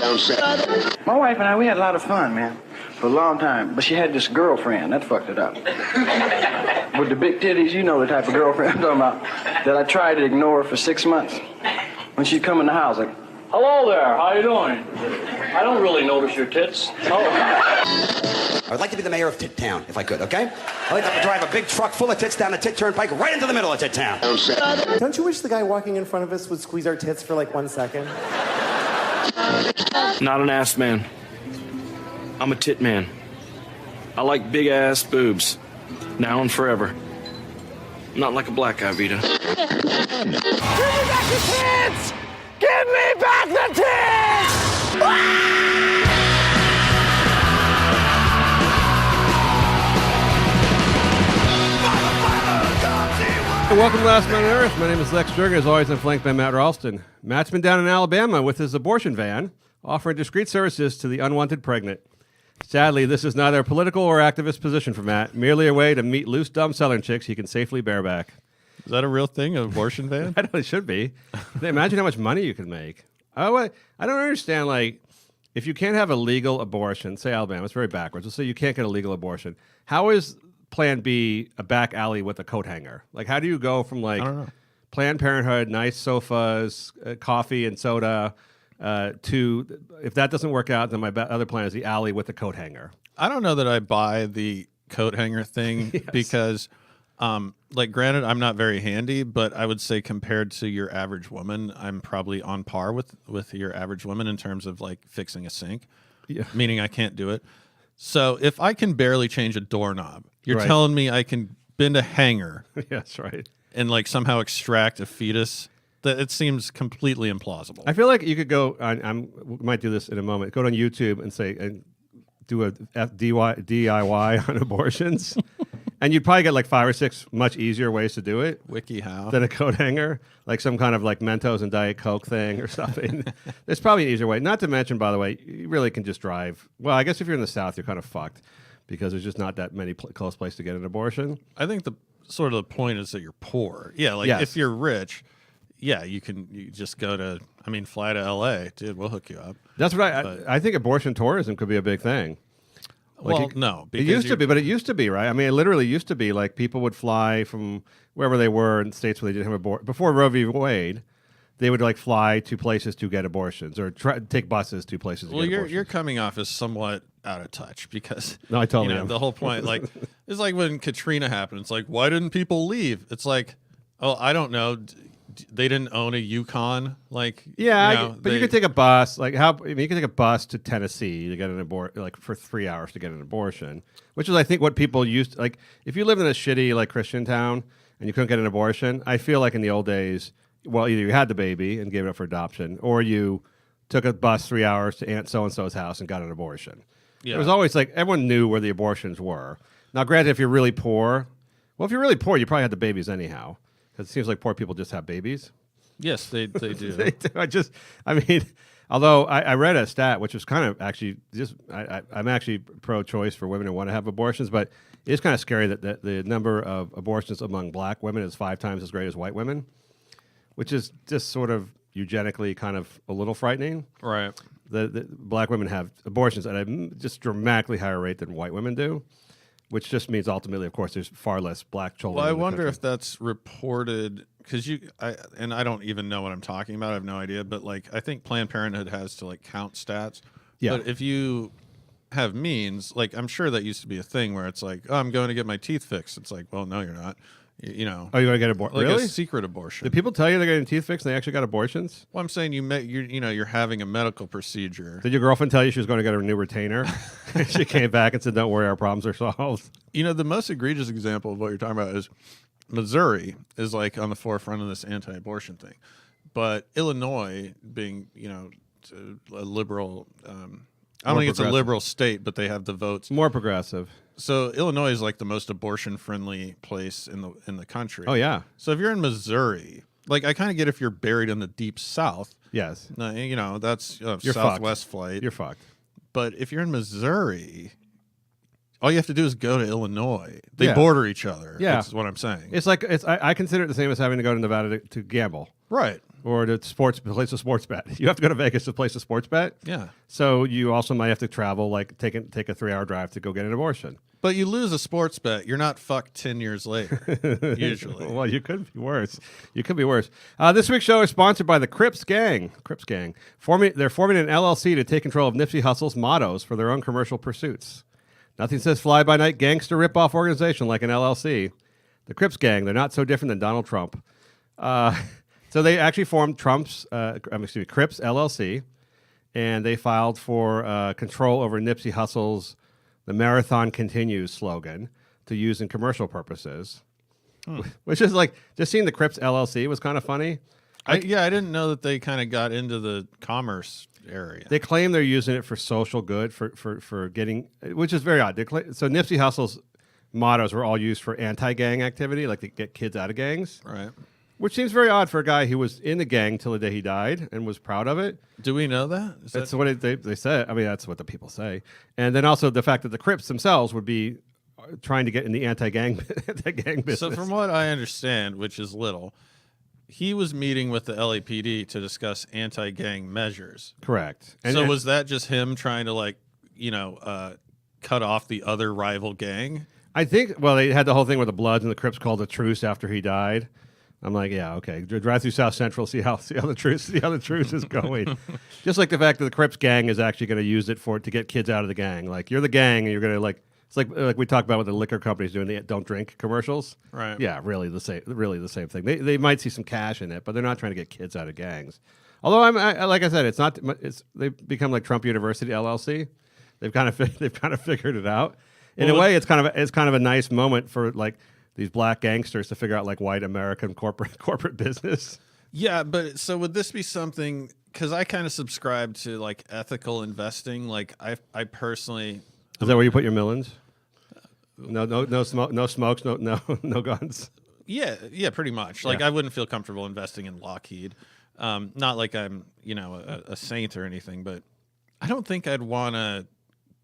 My wife and I, we had a lot of fun, man, for a long time. But she had this girlfriend. That fucked it up. With the big titties, you know the type of girlfriend I'm talking about, that I tried to ignore for 6 months. When she'd come in the house, like, hello there, how you doing? I don't really notice your tits. Oh. I would like to be the mayor of Tit Town, if I could, okay? I'd like to drive a big truck full of tits down the Tit Turnpike right into the middle of Tit Town. Don't you wish the guy walking in front of us would squeeze our tits for like 1 second? Not an ass man. I'm a tit man. I like big ass boobs. Now and forever. Not like a black guy, Vita. Give me back the tits! Give me back the tits! Welcome to Last Man on Earth. My name is Lex Jurgen. As always, I'm flanked by Matt Ralston. Matt's been down in Alabama with his abortion van, offering discreet services to the unwanted pregnant. Sadly, this is neither a political or activist position for Matt, merely a way to meet loose, dumb Southern chicks he can safely bareback. Is that a real thing, an abortion van? I know it should be. Imagine how much money you could make. I don't understand, like, if you can't have a legal abortion, say Alabama, it's very backwards. Let's say you can't get a legal abortion. How is Plan B a back alley with a coat hanger? Like, how do you go from, like, Planned Parenthood, nice sofas, coffee and soda, to, if that doesn't work out, then my other plan is the alley with the coat hanger. I don't know that I buy the coat hanger thing because, like, granted, I'm not very handy, but I would say compared to your average woman, I'm probably on par with your average woman in terms of, like, fixing a sink, meaning I can't do it. So if I can barely change a doorknob, you're telling me I can bend a hanger. That's right. And, like, somehow extract a fetus? That it seems completely implausible. I feel like you could go on, we might do this in a moment, go on YouTube and say, and do a DIY on abortions. And you'd probably get like 5 or 6 much easier ways to do it. WikiHow. Than a coat hanger. Like some kind of like Mentos and Diet Coke thing or something. There's probably an easier way. Not to mention, by the way, you really can just drive. Well, I guess if you're in the South, you're kind of fucked because there's just not that many close places to get an abortion. I think the sort of the point is that you're poor. Yeah, like if you're rich, yeah, you just go to, fly to L.A. Dude, we'll hook you up. That's what I think abortion tourism could be a big thing. Like no. It used to be, but it used to be, right? I mean, it literally used to be like people would fly from wherever they were in states where they didn't have abortion. Before Roe v. Wade, they would like fly to places to get abortions or take buses to places to get abortions. You're coming off as somewhat out of touch because no, I totally am. The whole point, like, it's like when Katrina happened. It's like, why didn't people leave? It's like, oh, I don't know. They didn't own a Yukon, like but you could take a bus. Like you could take a bus to Tennessee to get an abortion, like for 3 hours to get an abortion, which is I think what people used. Like if you lived in a shitty like Christian town and you couldn't get an abortion, I feel like in the old days, well, either you had the baby and gave it up for adoption, or you took a bus 3 hours to Aunt so and so's house and got an abortion. Yeah. It was always like everyone knew where the abortions were. Now, granted, if you're really poor, you probably had the babies anyhow. It seems like poor people just have babies. Yes, they do. They do. Although I read a stat, which was kind of actually I'm actually pro-choice for women who want to have abortions, but it's kind of scary that the number of abortions among black women is 5 times as great as white women, which is just sort of eugenically kind of a little frightening. Right. The black women have abortions at a just dramatically higher rate than white women do. Which just means ultimately, of course, there's far less black children. Well, I in the wonder country. if that's reported because I don't even know what I'm talking about. I have no idea. But like, I think Planned Parenthood has to like count stats. Yeah. But if you have means, like I'm sure that used to be a thing where it's like, oh, I'm going to get my teeth fixed. It's like, well, no, you're not. Oh, you're going to get abortion? Like really? A secret abortion. Did people tell you they're getting teeth fixed and they actually got abortions? Well, I'm saying you're having a medical procedure. Did your girlfriend tell you she was going to get a new retainer? She came back and said, don't worry, our problems are solved. The most egregious example of what you're talking about is Missouri is like on the forefront of this anti-abortion thing. But Illinois being, a liberal, I don't think it's a liberal state, but they have the votes. More progressive. So Illinois is like the most abortion-friendly place in the country. Oh yeah. So if you're in Missouri, like I kind of get if you're buried in the deep South. Yes. That's you're Southwest fucked. flight. You're fucked. But if you're in Missouri, all you have to do is go to Illinois. They border each other. Yeah, that's what I'm saying. It's like I consider it the same as having to go to Nevada to gamble. Right. or to place a sports bet. You have to go to Vegas to place a sports bet. Yeah. So you also might have to travel, like take a 3-hour drive to go get an abortion. But you lose a sports bet, you're not fucked 10 years later, usually. Well, you could be worse. You could be worse. This week's show is sponsored by the Crips Gang. Crips Gang. They're forming an LLC to take control of Nipsey Hussle's mottos for their own commercial pursuits. Nothing says fly-by-night gangster rip-off organization like an LLC. The Crips Gang, they're not so different than Donald Trump. So they actually formed Crips LLC, and they filed for control over Nipsey Hussle's "The Marathon Continues" slogan to use in commercial purposes, which is like, just seeing the Crips LLC was kind of funny. I didn't know that they kind of got into the commerce area. They claim they're using it for social good, for getting, which is very odd. So Nipsey Hussle's mottos were all used for anti-gang activity, like to get kids out of gangs. Right. Which seems very odd for a guy who was in the gang till the day he died and was proud of it. Do we know that? That's what they said. I mean, that's what the people say. And then also the fact that the Crips themselves would be trying to get in the anti-gang business. So from what I understand, which is little, he was meeting with the LAPD to discuss anti-gang measures. Correct. So was that just him trying to cut off the other rival gang? I think, well, they had the whole thing with the Bloods and the Crips called a truce after he died. I'm like, yeah, okay. Drive through South Central, see how the truce is going. Just like the fact that the Crips gang is actually going to use it to get kids out of the gang. Like, you're the gang, and you're going to it's like we talked about with the liquor companies doing the don't drink commercials. Right. Yeah, really the same thing. They might see some cash in it, but they're not trying to get kids out of gangs. Although like I said, they've become like Trump University LLC. They've kind of figured it out. In a way, it's kind of a nice moment for like these black gangsters to figure out like white American corporate business. Yeah, but so would this be something, because I kind of subscribe to like ethical investing. Like I personally, is that where you put your millions? No smokes, no guns. Yeah, pretty much. Like I wouldn't feel comfortable investing in Lockheed. Not like I'm a saint or anything, but I don't think I'd want to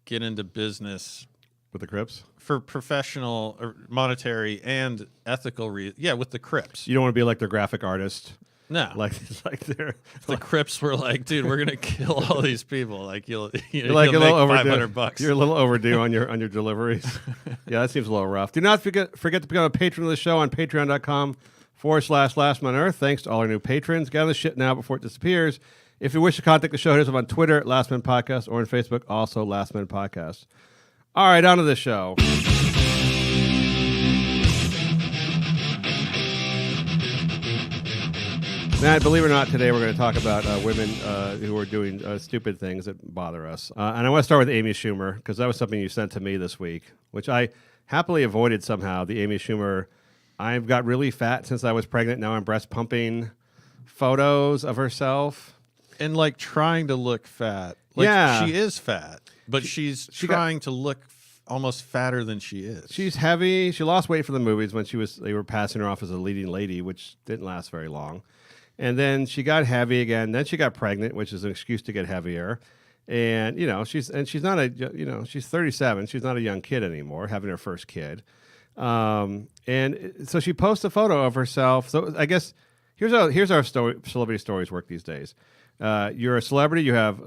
get into business with the Crips for professional or monetary and ethical reasons. Yeah, with the Crips. You don't want to be like their graphic artist. No, like they're the Crips were like, dude, we're gonna kill all these people. Like you'll like make $500. You're a little overdue on your deliveries. Yeah, that seems a little rough. Do not forget to become a patron of the show on patreon.com/Last Man on Earth. Thanks to all our new patrons. Get on the shit now before it disappears. If you wish to contact the show, hit us up on Twitter at Last Man Podcast or on Facebook, also Last Man Podcast. All right, on to the show. Matt, believe it or not, today we're going to talk about women who are doing stupid things that bother us. And I want to start with Amy Schumer, because that was something you sent to me this week, which I happily avoided somehow. The Amy Schumer, I've got really fat since I was pregnant. Now I'm breast pumping photos of herself. And like trying to look fat. Like, yeah. She is fat, but she's trying to look almost fatter than she is. She's heavy. She lost weight for the movies when they were passing her off as a leading lady, which didn't last very long. And then she got heavy again. Then she got pregnant, which is an excuse to get heavier. And she's not she's 37. She's not a young kid anymore, having her first kid. And so she posts a photo of herself. So I guess here's our celebrity stories work these days. You're a celebrity. You have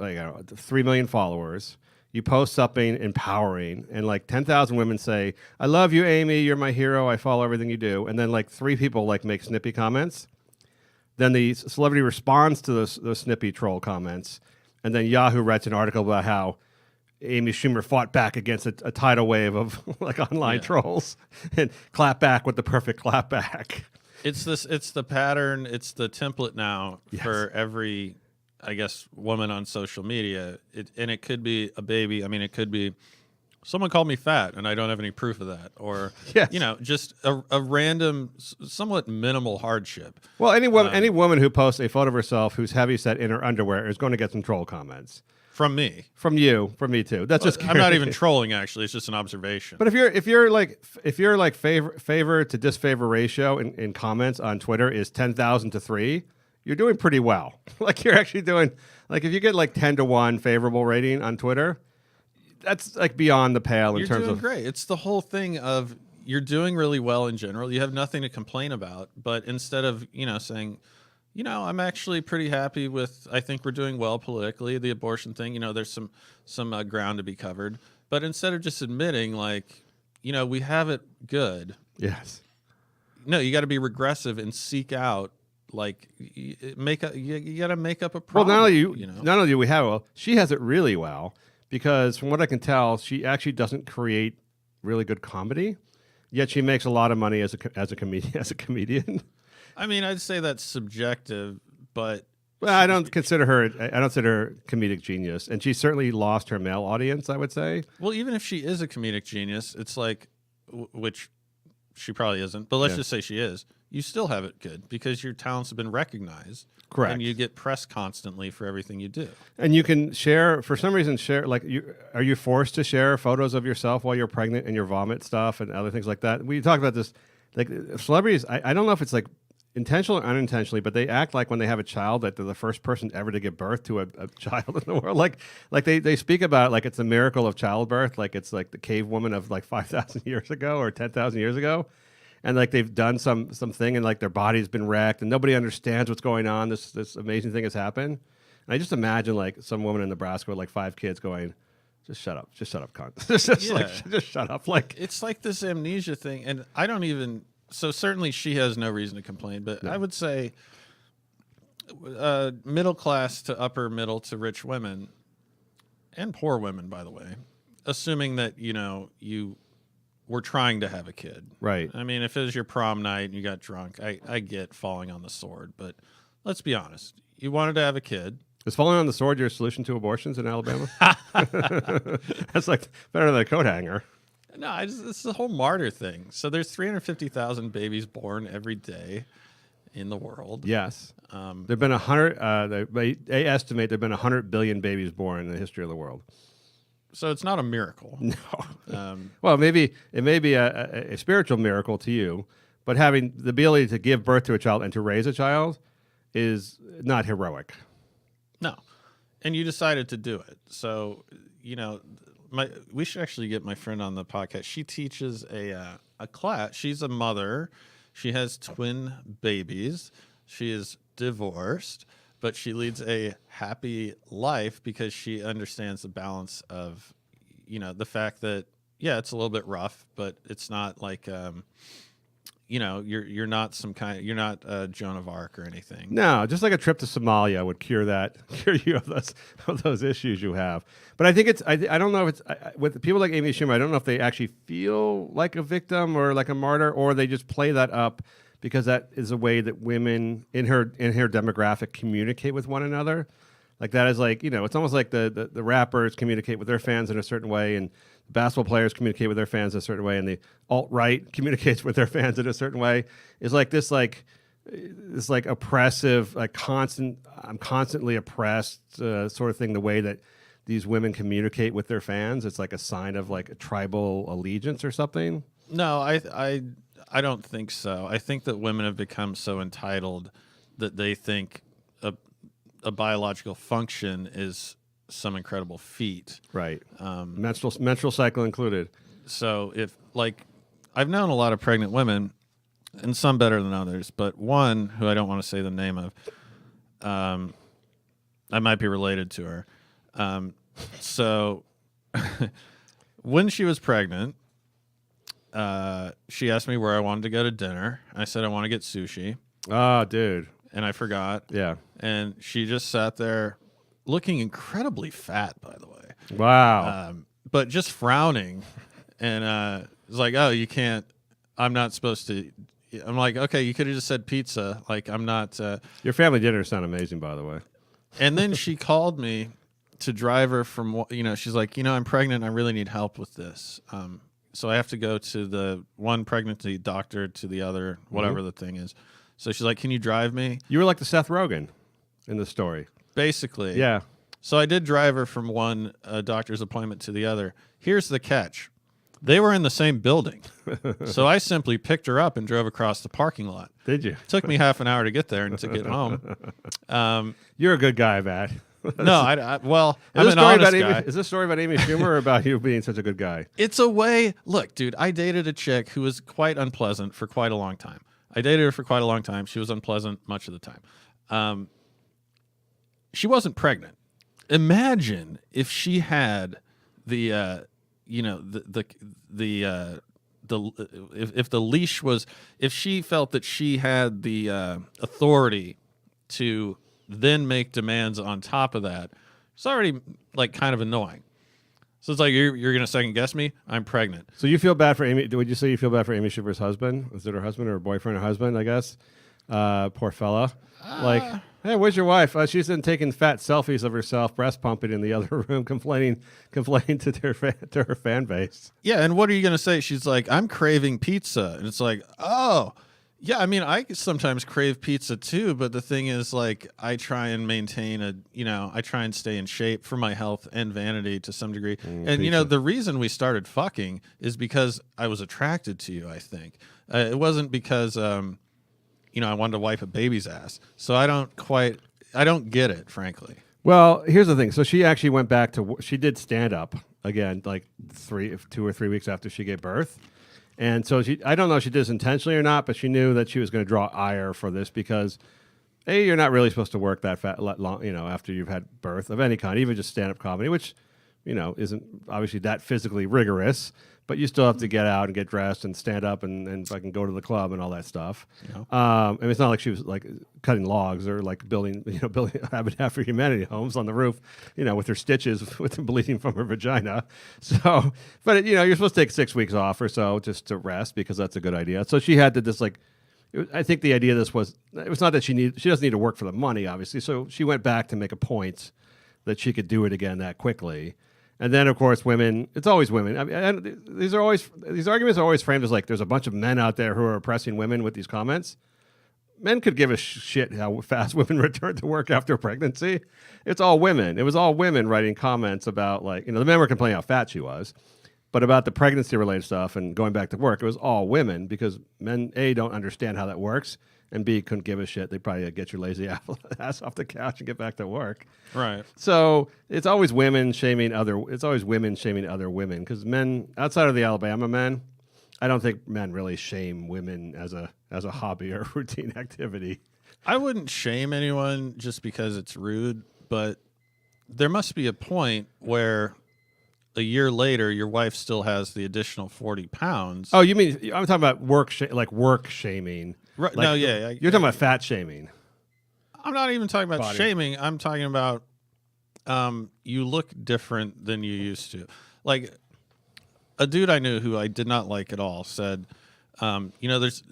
3 million followers. You post something empowering, and like 10,000 women say, "I love you, Amy. You're my hero. I follow everything you do." And then like 3 people like make snippy comments. Then the celebrity responds to those snippy troll comments, and then Yahoo writes an article about how Amy Schumer fought back against a tidal wave of like online trolls and clap back with the perfect clap back. It's the pattern. It's the template now for every, I guess, woman on social media. It could be a baby. I mean, it could be someone called me fat and I don't have any proof of that. Or, just a random, somewhat minimal hardship. Well, any woman who posts a photo of herself who's heavy set in her underwear is going to get some troll comments. From me. From you. From me, too. That's just. I'm not even trolling, actually. It's just an observation. But if you're like favor to disfavor ratio in comments on Twitter is 10,000 to 3, you're doing pretty well. Like you're actually doing, like if you get like 10 to 1 favorable rating on Twitter, that's like beyond the pale in terms of. You're doing great. It's the whole thing of you're doing really well in general. You have nothing to complain about. But instead of, saying, I'm actually pretty happy with. I think we're doing well politically. The abortion thing, there's some ground to be covered. But instead of just admitting, like, we have it good. Yes. No, you got to be regressive and seek out, like, you got to make up a problem. Well, not only do we have it well, she has it really well because from what I can tell, she actually doesn't create really good comedy, yet she makes a lot of money as a comedian. I mean, I'd say that's subjective, but well, I don't consider her a comedic genius, and she certainly lost her male audience, I would say. Well, even if she is a comedic genius, it's like, which she probably isn't, but let's just say she is. You still have it good because your talents have been recognized. Correct. And you get press constantly for everything you do. And you can share, for some reason, are you forced to share photos of yourself while you're pregnant and your vomit stuff and other things like that? We talked about this, like celebrities, I don't know if it's like intentionally or unintentionally, but they act like when they have a child that they're the first person ever to give birth to a child in the world. Like they speak about it like it's a miracle of childbirth, like it's like the cave woman of like 5,000 years ago or 10,000 years ago. And like they've done something and like their body's been wrecked and nobody understands what's going on. This amazing thing has happened. And I just imagine like some woman in Nebraska with like 5 kids going, just shut up, cunt. just shut up. Like it's like this amnesia thing, and I don't even. So certainly she has no reason to complain, but I would say middle class to upper middle to rich women and poor women, by the way, assuming that, you were trying to have a kid. Right. I mean, if it was your prom night and you got drunk, I get falling on the sword, but let's be honest. You wanted to have a kid. Is falling on the sword your solution to abortions in Alabama? That's like better than a coat hanger. No, it's the whole martyr thing. So there's 350,000 babies born every day in the world. Yes. There've been 100. They estimate there've been 100 billion babies born in the history of the world. So it's not a miracle. No. Well, it may be a spiritual miracle to you, but having the ability to give birth to a child and to raise a child is not heroic. No. And you decided to do it. So, we should actually get my friend on the podcast. She teaches a class. She's a mother. She has twin babies. She is divorced, but she leads a happy life because she understands the balance of, the fact that, it's a little bit rough, but it's not like, you're not you're not Joan of Arc or anything. No, just like a trip to Somalia would cure you of those issues you have. But I think I don't know if it's with people like Amy Schumer. I don't know if they actually feel like a victim or like a martyr, or they just play that up because that is a way that women in her demographic communicate with one another. Like that is like, it's almost like the rappers communicate with their fans in a certain way, and basketball players communicate with their fans in a certain way, and the alt-right communicates with their fans in a certain way. It's like this oppressive, like I'm constantly oppressed sort of thing, the way that these women communicate with their fans. It's like a sign of like a tribal allegiance or something. No, I don't think so. I think that women have become so entitled that they think a biological function is some incredible feat. Right. Menstrual cycle included. So if I've known a lot of pregnant women, and some better than others, but one who I don't want to say the name of, I might be related to her. So when she was pregnant, she asked me where I wanted to go to dinner. I said I want to get sushi. Oh, dude. And I forgot. Yeah. And she just sat there looking incredibly fat, by the way. Wow. But just frowning. And it's like, oh, you can't, I'm not supposed to. I'm like, okay, you could have just said pizza. Like, I'm not. Your family dinners sound amazing, by the way. And then she called me to drive her from, she's like, I'm pregnant. I really need help with this. So I have to go to the one pregnancy doctor to the other, whatever the thing is. So she's like, can you drive me? You were like the Seth Rogen in the story. Basically. Yeah. So I did drive her from one doctor's appointment to the other. Here's the catch. They were in the same building. So I simply picked her up and drove across the parking lot. Did you? Took me half an hour to get there and to get home. You're a good guy, Matt. No, I'm an honest guy. Is this story about Amy Schumer or about you being such a good guy? It's a way. Look, dude, I dated a chick who was quite unpleasant for quite a long time. I dated her for quite a long time. She was unpleasant much of the time. She wasn't pregnant. Imagine if she had the if the leash was, if she felt that she had the authority to then make demands on top of that. It's already like kind of annoying. So it's like you're going to second guess me? I'm pregnant. So you feel bad for Amy? Would you say you feel bad for Amy Schumer's husband? Is it her husband or her boyfriend or husband? I guess. Poor fella. Like, hey, where's your wife? She's been taking fat selfies of herself, breast pumping in the other room, complaining to her fan base. Yeah, and what are you going to say? She's like, I'm craving pizza, and it's like, oh. Yeah, I mean, I sometimes crave pizza too, but the thing is, like, I try and maintain I try and stay in shape for my health and vanity to some degree. And, pizza. the reason we started fucking is because I was attracted to you, I think. It wasn't because, I wanted to wipe a baby's ass. So I don't get it, frankly. Well, here's the thing. So she actually went back she did stand up again, like 2 or 3 weeks after she gave birth. And so I don't know if she did this intentionally or not, but she knew that she was going to draw ire for this because, A, you're not really supposed to work that long, after you've had birth of any kind, even just stand-up comedy, which, isn't obviously that physically rigorous, but you still have to get out and get dressed and stand up and fucking go to the club and all that stuff. Yeah. And it's not like she was like cutting logs or like building Habitat for Humanity homes on the roof, with her stitches with bleeding from her vagina. So, but you're supposed to take 6 weeks off or so just to rest because that's a good idea. So she had to just I think the idea of this was, it was not that she doesn't need to work for the money, obviously. So she went back to make a point that she could do it again that quickly. And then, of course, women. It's always women. I mean, these arguments are always framed as like there's a bunch of men out there who are oppressing women with these comments. Men could give a shit how fast women return to work after pregnancy. It's all women. It was all women writing comments about the men were complaining how fat she was, but about the pregnancy-related stuff and going back to work, it was all women because men, A, don't understand how that works, and B, couldn't give a shit. They probably get your lazy ass off the couch and get back to work. Right. So it's always women shaming other women because men outside of the Alabama men, I don't think men really shame women as a hobby or routine activity. I wouldn't shame anyone just because it's rude, but there must be a point where a year later your wife still has the additional 40 pounds. Oh, you mean I'm talking about work shaming. Right. Like, no, yeah. You're talking about fat shaming. I'm not even talking about Body. shaming. I'm talking about you look different than you used to. Like a dude I knew who I did not like at all said, there's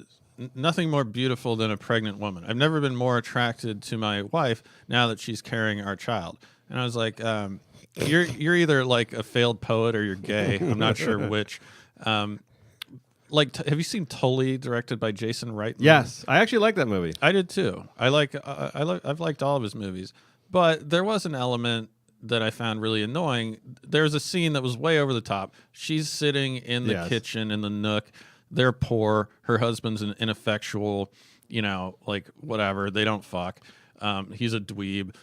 nothing more beautiful than a pregnant woman. I've never been more attracted to my wife now that she's carrying our child. And I was like, you're either like a failed poet or you're gay. I'm not sure which. Have you seen Tully, directed by Jason Reitman? Yes, I actually like that movie. I did too. I've liked all of his movies, but there was an element that I found really annoying. There's a scene that was way over the top. She's sitting in the kitchen in the nook. They're poor. Her husband's an ineffectual, whatever. They don't fuck. He's a dweeb.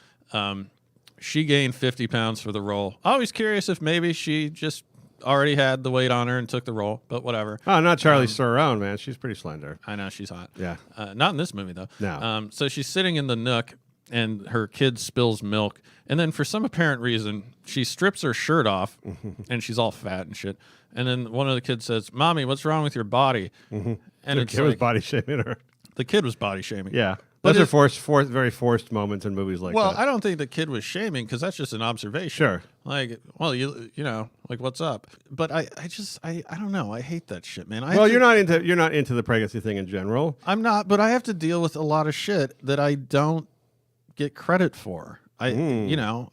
She gained 50 pounds for the role. I was curious if maybe she just already had the weight on her and took the role, but whatever. Oh, not Charlize Theron, man. She's pretty slender. I know, she's hot. Yeah. Not in this movie, though. No. So she's sitting in the nook, and her kid spills milk. And then for some apparent reason, she strips her shirt off, and she's all fat and shit. And then one of the kids says, "Mommy, what's wrong with your body?" And The kid was body shaming her. The kid was body shaming. Yeah. But Those are very forced moments in movies like that. Well, I don't think the kid was shaming because that's just an observation. Sure. Like, well, like, what's up? But I don't know. I hate that shit, man. You're not into the pregnancy thing in general. I'm not, but I have to deal with a lot of shit that I don't get credit for. I'm not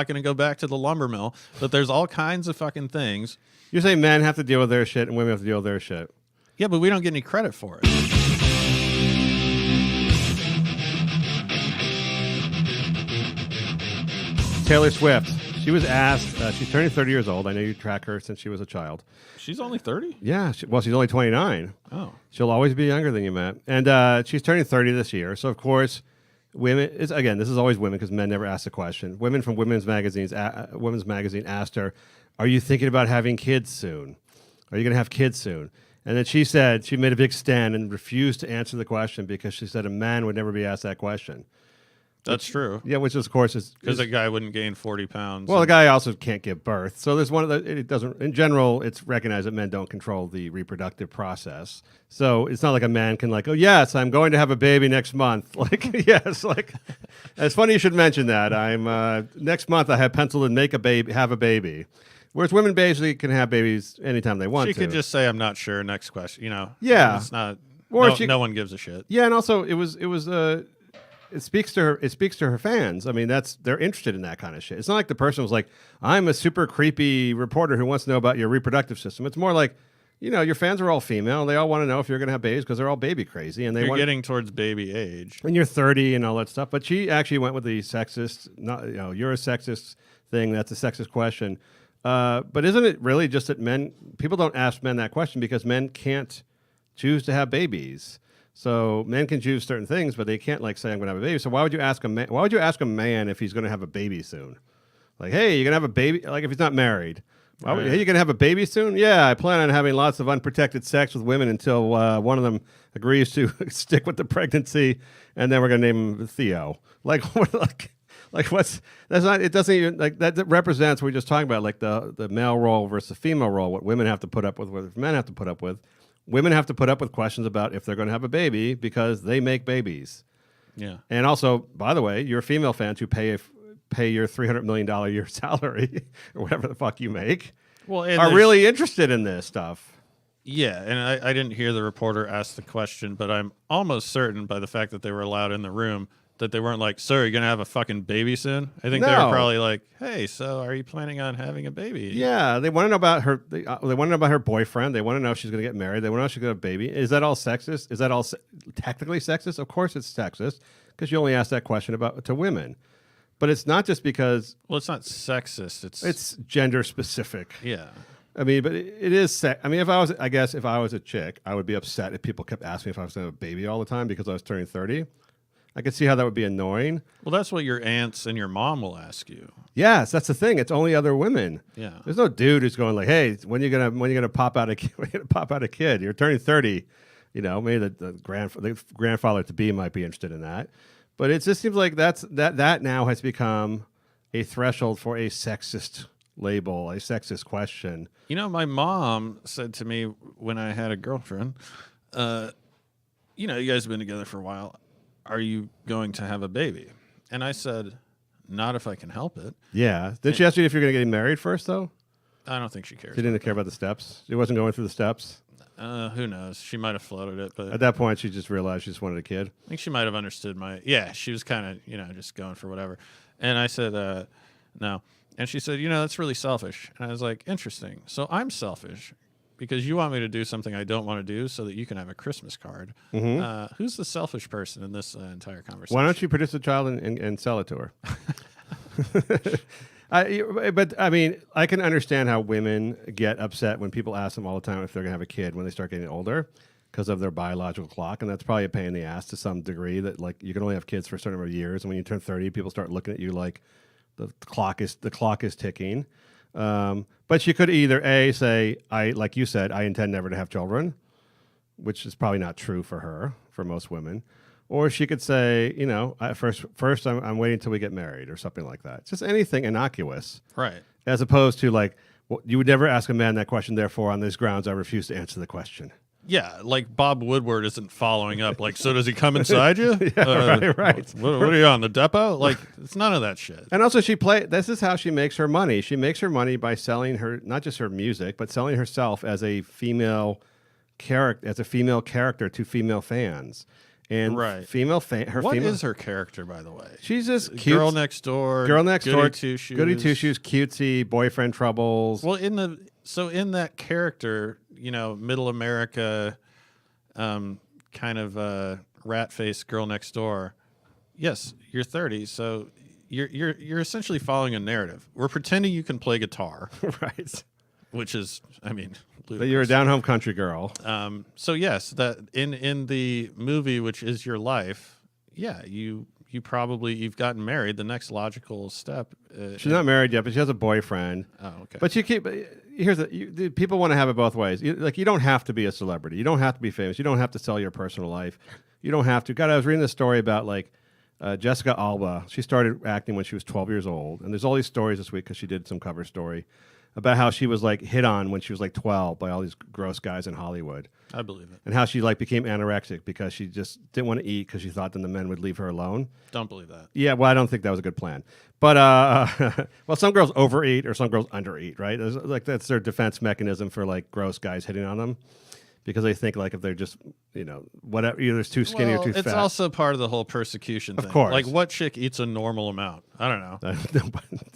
going to go back to the lumber mill, but there's all kinds of fucking things. You're saying men have to deal with their shit and women have to deal with their shit. Yeah, but we don't get any credit for it. Taylor Swift. She was asked, she's turning 30 years old. I know you track her since she was a child. She's only 30? Yeah. She's only 29. Oh. She'll always be younger than you, Matt. And she's turning 30 this year. So, of course, women, this is always women because men never ask the question. Women from Women's Magazine asked her, "Are you thinking about having kids soon? Are you going to have kids soon?" And then she said she made a big stand and refused to answer the question because she said a man would never be asked that question. That's true. Yeah, which of course is Because a guy wouldn't gain 40 pounds. well, the guy also can't give birth. So there's one of the. It doesn't. In general, it's recognized that men don't control the reproductive process. So it's not like a man can like, oh yes, I'm going to have a baby next month. Like yes, like it's funny you should mention that. I'm next month I have penciled in have a baby. Whereas women basically can have babies anytime they want she to. could just say, I'm not sure. Next question. You know. Yeah. It's not. Or no one gives a shit. Yeah, and also it speaks to her. It speaks to her fans. I mean, they're interested in that kind of shit. It's not like the person was like, "I'm a super creepy reporter who wants to know about your reproductive system." It's more like, your fans are all female. They all want to know if you're going to have babies because they're all baby crazy, and You're getting towards baby age. And you're 30 and all that stuff. But she actually went with the sexist. Not you're a sexist thing. That's a sexist question. But isn't it really just that people don't ask men that question because men can't choose to have babies. So men can choose certain things, but they can't like say I'm going to have a baby. So why would you ask a man? Why would you ask a man if he's going to have a baby soon? Like, hey, you're going to have a baby? Like if he's not married, hey, you're going to have a baby soon? Yeah, I plan on having lots of unprotected sex with women until one of them agrees to stick with the pregnancy, and then we're going to name him Theo. Like what's that's not? It doesn't even like that represents what we're just talking about, like the male role versus the female role. What women have to put up with, what men have to put up with. Women have to put up with questions about if they're going to have a baby because they make babies. Yeah. And also, by the way, your female fans who pay your $300 million a year salary or whatever the fuck you make are really interested in this stuff. Yeah, and I didn't hear the reporter ask the question, but I'm almost certain by the fact that they were allowed in the room that they weren't like, "Sir, you're going to have a fucking baby soon?" I think they were probably like, "Hey, so are you planning on having a baby?" Yeah, they want to know about her. They want to know about her boyfriend. They want to know if she's going to get married. They want to know if she's going to have a baby. Is that all sexist? Is that all technically sexist? Of course it's sexist because you only ask that question to women. But it's not just because... Well, it's not sexist. It's gender specific. Yeah. I mean, but it is... I mean, if I was a chick, I would be upset if people kept asking me if I was going to have a baby all the time because I was turning 30. I could see how that would be annoying. Well, that's what your aunts and your mom will ask you. Yes, that's the thing. It's only other women. Yeah. There's no dude who's going like, "Hey, when you gonna pop out a kid? You're turning 30." Maybe the grandfather to be might be interested in that. But it just seems like that now has become a threshold for a sexist label, a sexist question. My mom said to me when I had a girlfriend, you guys have been together for a while. Are you going to have a baby? And I said, not if I can help it. Yeah. Did she ask you if you're going to get married first, though? I don't think she cares. She didn't care about the steps? She wasn't going through the steps? Who knows? She might have floated it. But at that point, she just realized she just wanted a kid? I think she might have understood she was kind of, just going for whatever. And I said, no. And she said, that's really selfish. And I was like, interesting. So I'm selfish because you want me to do something I don't want to do so that you can have a Christmas card. Mm-hmm. Who's the selfish person in this entire conversation? Why don't you produce a child and sell it to her? But I mean, I can understand how women get upset when people ask them all the time if they're going to have a kid when they start getting older because of their biological clock. And that's probably a pain in the ass to some degree that like you can only have kids for a certain number of years. And when you turn 30, people start looking at you like the clock is ticking. But she could either say, like you said, I intend never to have children, which is probably not true for her, for most women. Or she could say, first I'm waiting until we get married or something like that. It's just anything innocuous. Right. As opposed to like, well, you would never ask a man that question, therefore on these grounds I refuse to answer the question. Yeah, like Bob Woodward isn't following up. Like, so does he come inside you? Right. What are you on, the depot? Like, it's none of that shit. And also this is how she makes her money. She makes her money by selling not just her music, but selling herself as a female character to female fans. And right. What is her character, by the way? She's just cute. Girl next door, goody two-shoes, cutesy, boyfriend troubles. Well, in that character, middle America, kind of rat-faced girl next door. Yes, you're 30, so you're essentially following a narrative. We're pretending you can play guitar, right? Which is, ludicrous. That you're a down-home country girl. So yes, that in the movie, which is your life, yeah, you you've gotten married. The next logical step. She's not married yet, but she has a boyfriend. Oh, okay. But people want to have it both ways. You don't have to be a celebrity. You don't have to be famous. You don't have to sell your personal life. You don't have to. God, I was reading this story about Jessica Alba. She started acting when she was 12 years old, and there's all these stories this week because she did some cover story about how she was hit on when she was 12 by all these gross guys in Hollywood. I believe it. And how she became anorexic because she just didn't want to eat because she thought then the men would leave her alone. Don't believe that. Yeah, well, I don't think that was a good plan. But well, some girls overeat or some girls undereat, right? That's their defense mechanism for gross guys hitting on them. Because they think if they're just whatever, either it's too skinny or too fat. It's also part of the whole persecution thing. Of course. What chick eats a normal amount? I don't know.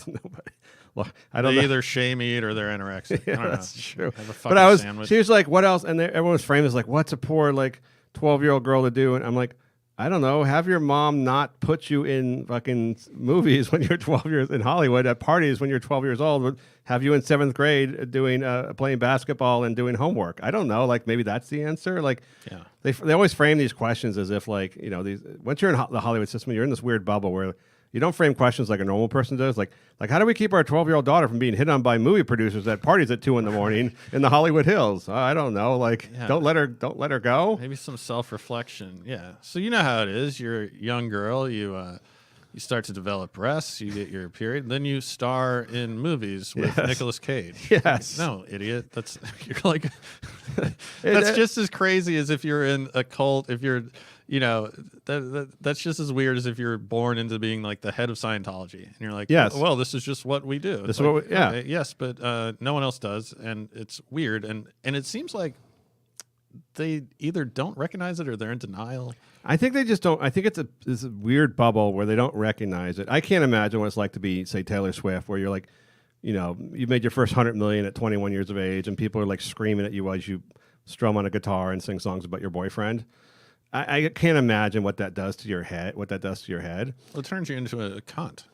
Nobody. Well, I don't they know. either shame eat or they're anorexic. Yeah, I don't that's know. true. Have a fucking But sandwich. she was like, what else? And everyone was framed as what's a poor 12-year-old girl to do? And I'm like, I don't know. Have your mom not put you in fucking movies when you're 12 years in Hollywood at parties when you're 12 years old. But have you in 7th grade doing playing basketball and doing homework? I don't know. Maybe that's the answer. Yeah. They always frame these questions as if these once you're in the Hollywood system, you're in this weird bubble where you don't frame questions like a normal person does. Like how do we keep our 12-year-old daughter from being hit on by movie producers at parties at 2 a.m. in the Hollywood Hills? I don't know. Don't let her go. Maybe some self-reflection. Yeah. So you know how it is. You're a young girl. You start to develop breasts. You get your period. Then you star in movies with Nicolas Cage. Yes. No, idiot. That's that's just as crazy as if you're in a cult. If you're that's just as weird as if you're born into being the head of Scientology, and you're like, yes, well, this is just what we do. This is what we, yeah, okay, yes, but no one else does, and it's weird, and it seems like they either don't recognize it or they're in denial. I think they just don't. I think it's a weird bubble where they don't recognize it. I can't imagine what it's like to be, say, Taylor Swift, where you're you made your first $100 million at 21 years of age, and people are screaming at you as you strum on a guitar and sing songs about your boyfriend. I can't imagine what that does to your head. Well, it turns you into a cunt.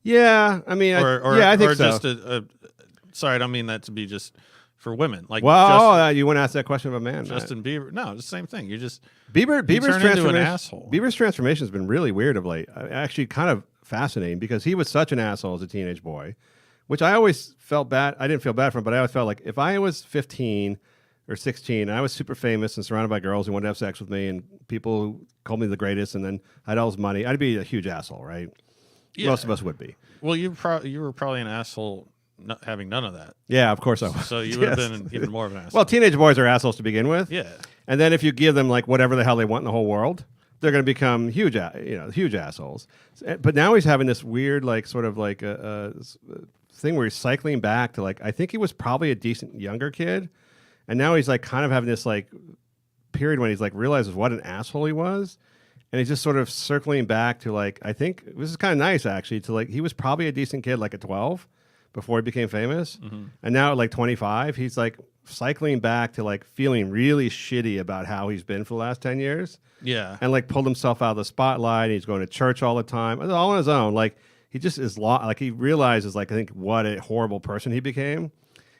Yeah, I mean, I think so. Just sorry, I don't mean that to be just for women. You want to ask that question of a man? Justin Bieber? No, it's the same thing. Bieber's transformation into an asshole. Bieber's transformation has been really weird of late. Actually, kind of fascinating because he was such an asshole as a teenage boy, which I always felt bad. I didn't feel bad for him, but I always felt if I was 15. Or 16, and I was super famous and surrounded by girls who wanted to have sex with me, and people who called me the greatest, and then I had all this money. I'd be a huge asshole, right? Yeah. Most of us would be. Well, you were probably an asshole having none of that. Yeah, of course I was. So you would have been even more of an asshole. Well, teenage boys are assholes to begin with. Yeah. And then if you give them whatever the hell they want in the whole world, they're going to become huge assholes. But now he's having this weird a thing where he's cycling back to I think he was probably a decent younger kid. And now he's kind of having this period when he's realizes what an asshole he was, and he's just sort of circling back to I think this is kind of nice actually to he was probably a decent kid at 12 before he became famous, and now at 25 he's cycling back to feeling really shitty about how he's been for the last 10 years. Yeah, and pulled himself out of the spotlight. And he's going to church all the time, all on his own. He just is he realizes I think what a horrible person he became.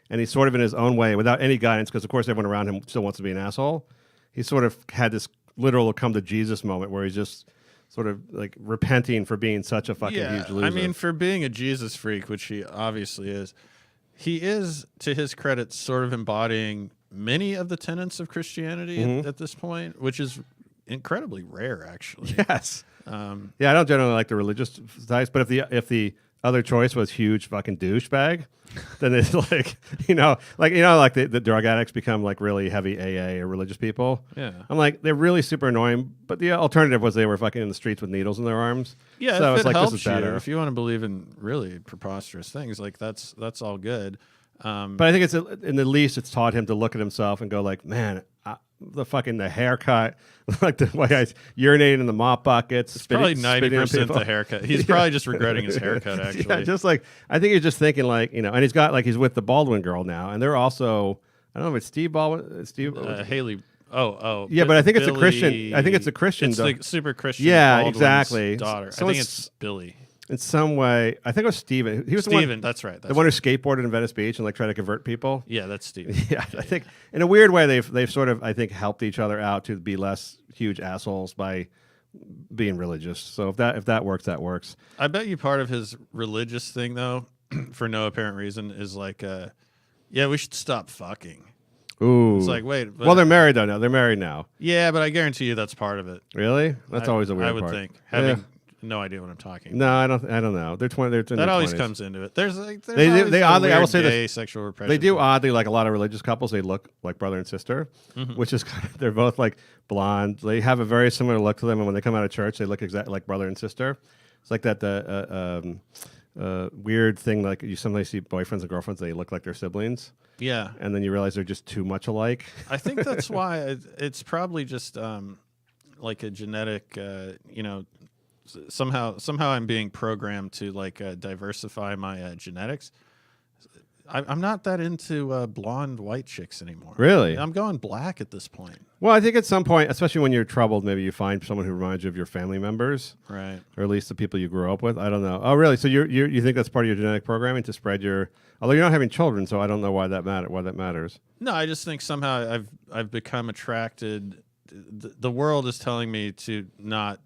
And he's sort of in his own way, without any guidance, because of course everyone around him still wants to be an asshole. He sort of had this literal come to Jesus moment where he's just sort of repenting for being such a fucking huge loser. I mean, for being a Jesus freak, which he obviously is, he is, to his credit, sort of embodying many of the tenets of Christianity at this point, which is incredibly rare, actually. Yes. I don't generally like the religious sides, but if the other choice was huge fucking douchebag, then it's the drug addicts become really heavy AA or religious people. Yeah. I'm they're really super annoying, but the alternative was they were fucking in the streets with needles in their arms. Yeah, so if it's it helps this is better. if you want to believe in really preposterous things, that's all good. But I think it's in the least it's taught him to look at himself and go man, the haircut, the way I urinated in the mop buckets. It's probably 90% the haircut. He's probably just regretting his haircut, actually. Yeah, just I think he's just thinking and he's got he's with the Baldwin girl now, and they're also, I don't know if it's Steve Baldwin, Haley. Oh. Yeah, but I think it's a Christian. I think it's a Christian. It's the super Christian. Yeah, Baldwin's exactly. Daughter. So I think it's Billy. In some way, I think it was Steven. He was Steven, that's right. The one who skateboarded in Venice Beach and tried to convert people. Yeah, that's Steven. Yeah, I think in a weird way they've sort of, I think, helped each other out to be less huge assholes by being religious. So if that works, that works. I bet you part of his religious thing, though, for no apparent reason, is like, yeah, we should stop fucking. Ooh. It's like, wait. Well, they're married though now. They're married now. Yeah, but I guarantee you that's part of it. Really? That's always a weird part. I would think. Having no idea what I'm talking No, I don't know. They're 20. They're in that their always 20s. comes into it. There's They oddly, I will say gay this, sexual repression. they do oddly, like a lot of religious couples, they look like brother and sister, which is kind of, they're both like blonde. They have a very similar look to them, and when they come out of church, they look exactly like brother and sister. It's like that weird thing, like you sometimes see boyfriends and girlfriends, they look like their siblings. Yeah, and then you realize they're just too much alike. I think that's why it's probably just like a genetic, somehow I'm being programmed to like diversify my genetics. I'm not that into blonde white chicks anymore. Really? I'm going black at this point. Well, I think at some point, especially when you're troubled, maybe you find someone who reminds you of your family members, right? Or at least the people you grew up with. I don't know. Oh, really? So you think that's part of your genetic programming to spread your? Although you're not having children, so I don't know why that matters. No, I just think somehow I've become attracted. The world is telling me to not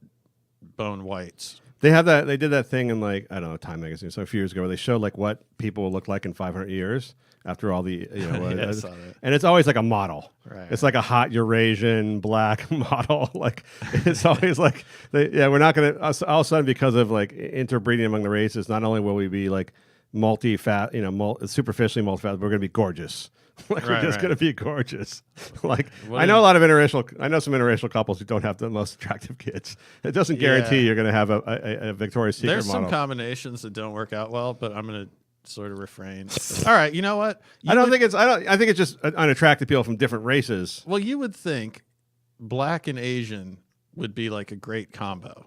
bone whites. They have that. They did that thing in like, I don't know, Time magazine, so a few years ago, where they showed like what people will look like in 500 years after all the, Yeah, I saw that. and it's always like a model. Right. It's like a hot Eurasian black model. Like it's always like, we're not going to all of a sudden, because of like interbreeding among the races. Not only will we be like multi-fat, superficially multi-fat, we're going to be gorgeous. Like we're just going to be gorgeous. Like I know some interracial couples who don't have the most attractive kids. It doesn't guarantee you're going to have a Victoria's Secret There's model. some combinations that don't work out well, but I'm going to sort of refrain. All right, you know what? I think it's just unattractive people from different races. Well, you would think black and Asian would be like a great combo.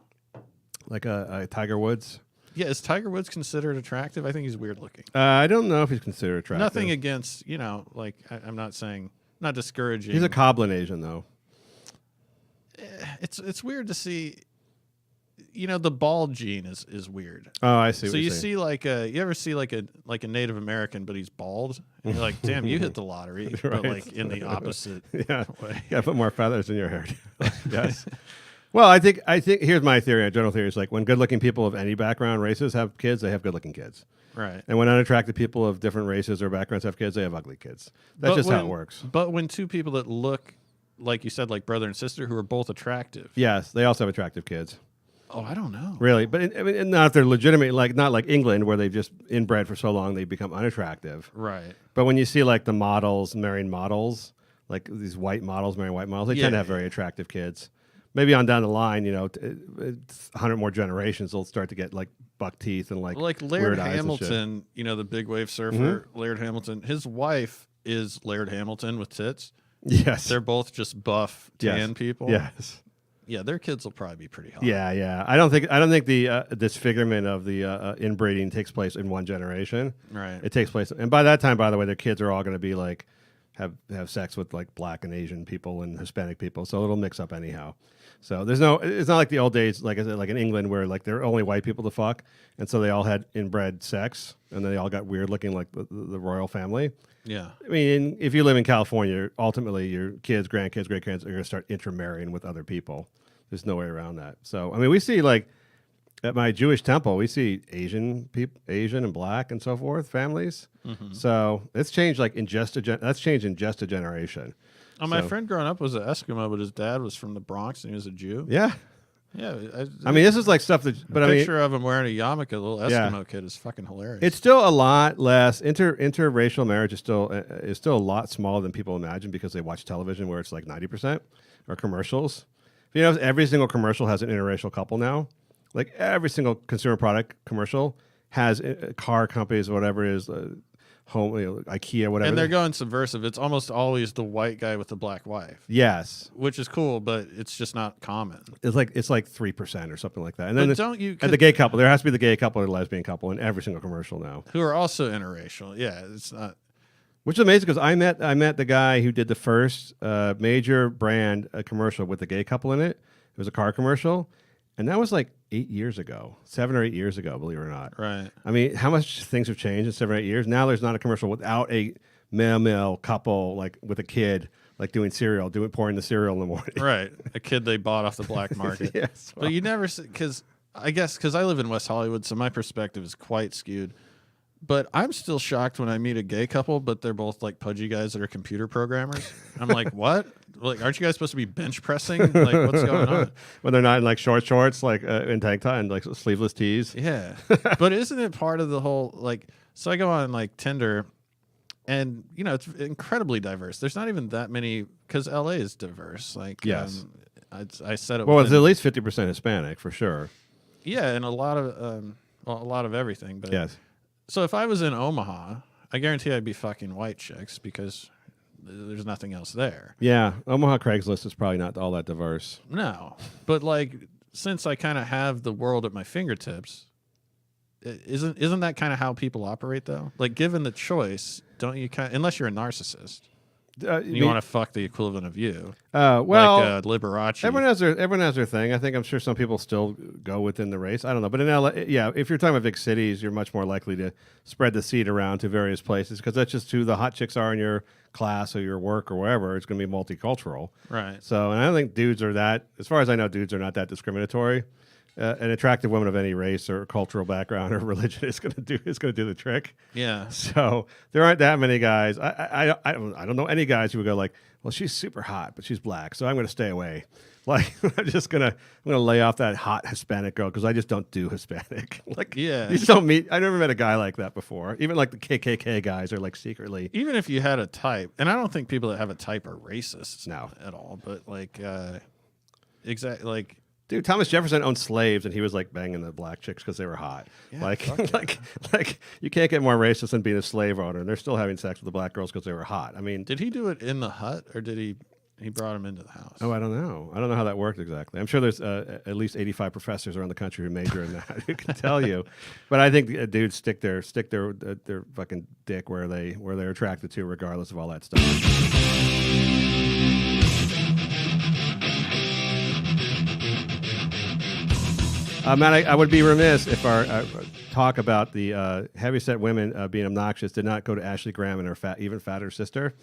Like a Tiger Woods. Yeah, is Tiger Woods considered attractive? I think he's weird looking. I don't know if he's considered attractive. Nothing against, like I'm not saying, not discouraging. He's a Coblin Asian though. It's weird to see. The bald gene is weird. Oh, I see. So you see like you ever see like a Native American, but he's bald, and you're like, damn, you hit the lottery, right. but like in the opposite way. You gotta put more feathers in your hair. Yes. Well, I think here's my theory. A general theory is like when good-looking people of any background, races have kids, they have good-looking kids. Right. And when unattractive people of different races or backgrounds have kids, they have ugly kids. That's just how it works. But when two people that look, like you said, like brother and sister, who are both attractive. Yes, they also have attractive kids. Oh, I don't know. Really, but not if they're legitimate, like not like England where they've just inbred for so long they become unattractive. Right. But when you see like the models marrying models, like these white models marrying white models, they tend to have very attractive kids. Maybe on down the line, 100 more generations, they'll start to get like buck teeth and like Laird Hamilton, the big wave surfer, Laird Hamilton. His wife is Laird Hamilton with tits. Yes, they're both just buff tan people. Yes, yeah, their kids will probably be pretty hot. Yeah. I don't think the disfigurement of the inbreeding takes place in one generation. Right. It takes place, and by that time, by the way, their kids are all going to be like have sex with like black and Asian people and Hispanic people, so it'll mix up anyhow. So it's not like the old days, like I said, like in England where like there are only white people to fuck, and so they all had inbred sex, and then they all got weird looking like the royal family. Yeah. I mean, if you live in California, ultimately your kids, grandkids, great-grandkids are going to start intermarrying with other people. There's no way around that. So I mean, we see like at my Jewish temple, we see Asian people, Asian and black and so forth families. Mm-hmm. So it's changed like that's changed in just a generation. Oh, my friend growing up was an Eskimo, but his dad was from the Bronx and he was a Jew. Yeah. Yeah. I mean, this is like stuff that, but picture of him wearing a yarmulke, a little Eskimo kid, is fucking hilarious. It's still a lot less. Interracial marriage is still a lot smaller than people imagine because they watch television where it's like 90% or commercials. Every single commercial has an interracial couple now. Like every single consumer product commercial has car companies or whatever it is, home, IKEA, whatever. And they're going subversive. It's almost always the white guy with the black wife. Yes, which is cool, but it's just not common. It's like 3% or something like that. And then and the gay couple, there has to be the gay couple or the lesbian couple in every single commercial now, who are also interracial. Yeah, it's not. Which is amazing because I met the guy who did the first major brand commercial with the gay couple in it. It was a car commercial, and that was like 7 or 8 years ago, believe it or not. Right. I mean, how much things have changed in 7 or 8 years? Now there's not a commercial without a male couple like with a kid like doing cereal, pouring the cereal in the morning. Right, a kid they bought off the black market. Yes, well. But you never, because I guess because I live in West Hollywood, so my perspective is quite skewed. But I'm still shocked when I meet a gay couple, but they're both like pudgy guys that are computer programmers. I'm like, what? Like, aren't you guys supposed to be bench pressing? Like, what's going on? When they're not in like shorts, like in tank top and like sleeveless tees. Yeah. But isn't it part of the whole, like, so I go on like Tinder and, you know, it's incredibly diverse. There's not even that many, because LA is diverse. Like, yes. I said it. Well, it's at least 50% Hispanic for sure. Yeah. And a lot of everything. But yes. So if I was in Omaha, I guarantee I'd be fucking white chicks because there's nothing else there. Yeah, Omaha Craigslist is probably not all that diverse. No, but like since I kind of have the world at my fingertips, isn't that kind of how people operate though? Like given the choice, don't you kind of, unless you're a narcissist, you want to fuck the equivalent of you? Well, like Liberace. Everyone has their thing. I'm sure some people still go within the race. I don't know, but in LA, yeah, if you're talking about big cities, you're much more likely to spread the seed around to various places because that's just who the hot chicks are in your class or your work or wherever. It's going to be multicultural, right? So, and I don't think dudes are that. As far as I know, dudes are not that discriminatory. An attractive woman of any race or cultural background or religion is going to do the trick. Yeah. So there aren't that many guys. I don't know any guys who would go like, well, she's super hot, but she's black, so I'm going to stay away. Like I'm gonna lay off that hot Hispanic girl because I just don't do Hispanic. Like yeah, you just don't meet. I never met a guy like that before. Even like the KKK guys are like secretly. Even if you had a type, and I don't think people that have a type are racists. No, at all. But like, exactly like. Dude, Thomas Jefferson owned slaves, and he was like banging the black chicks because they were hot. Yeah, like you can't get more racist than being a slave owner, and they're still having sex with the black girls because they were hot. I mean, did he do it in the hut, or did he brought him into the house? Oh, I don't know. I don't know how that worked exactly. I'm sure there's at least 85 professors around the country who major in that who can tell you. But I think dudes stick their fucking dick where they're attracted to, regardless of all that stuff. Matt, I would be remiss if our talk about the heavyset women being obnoxious did not go to Ashley Graham and her even fatter sister.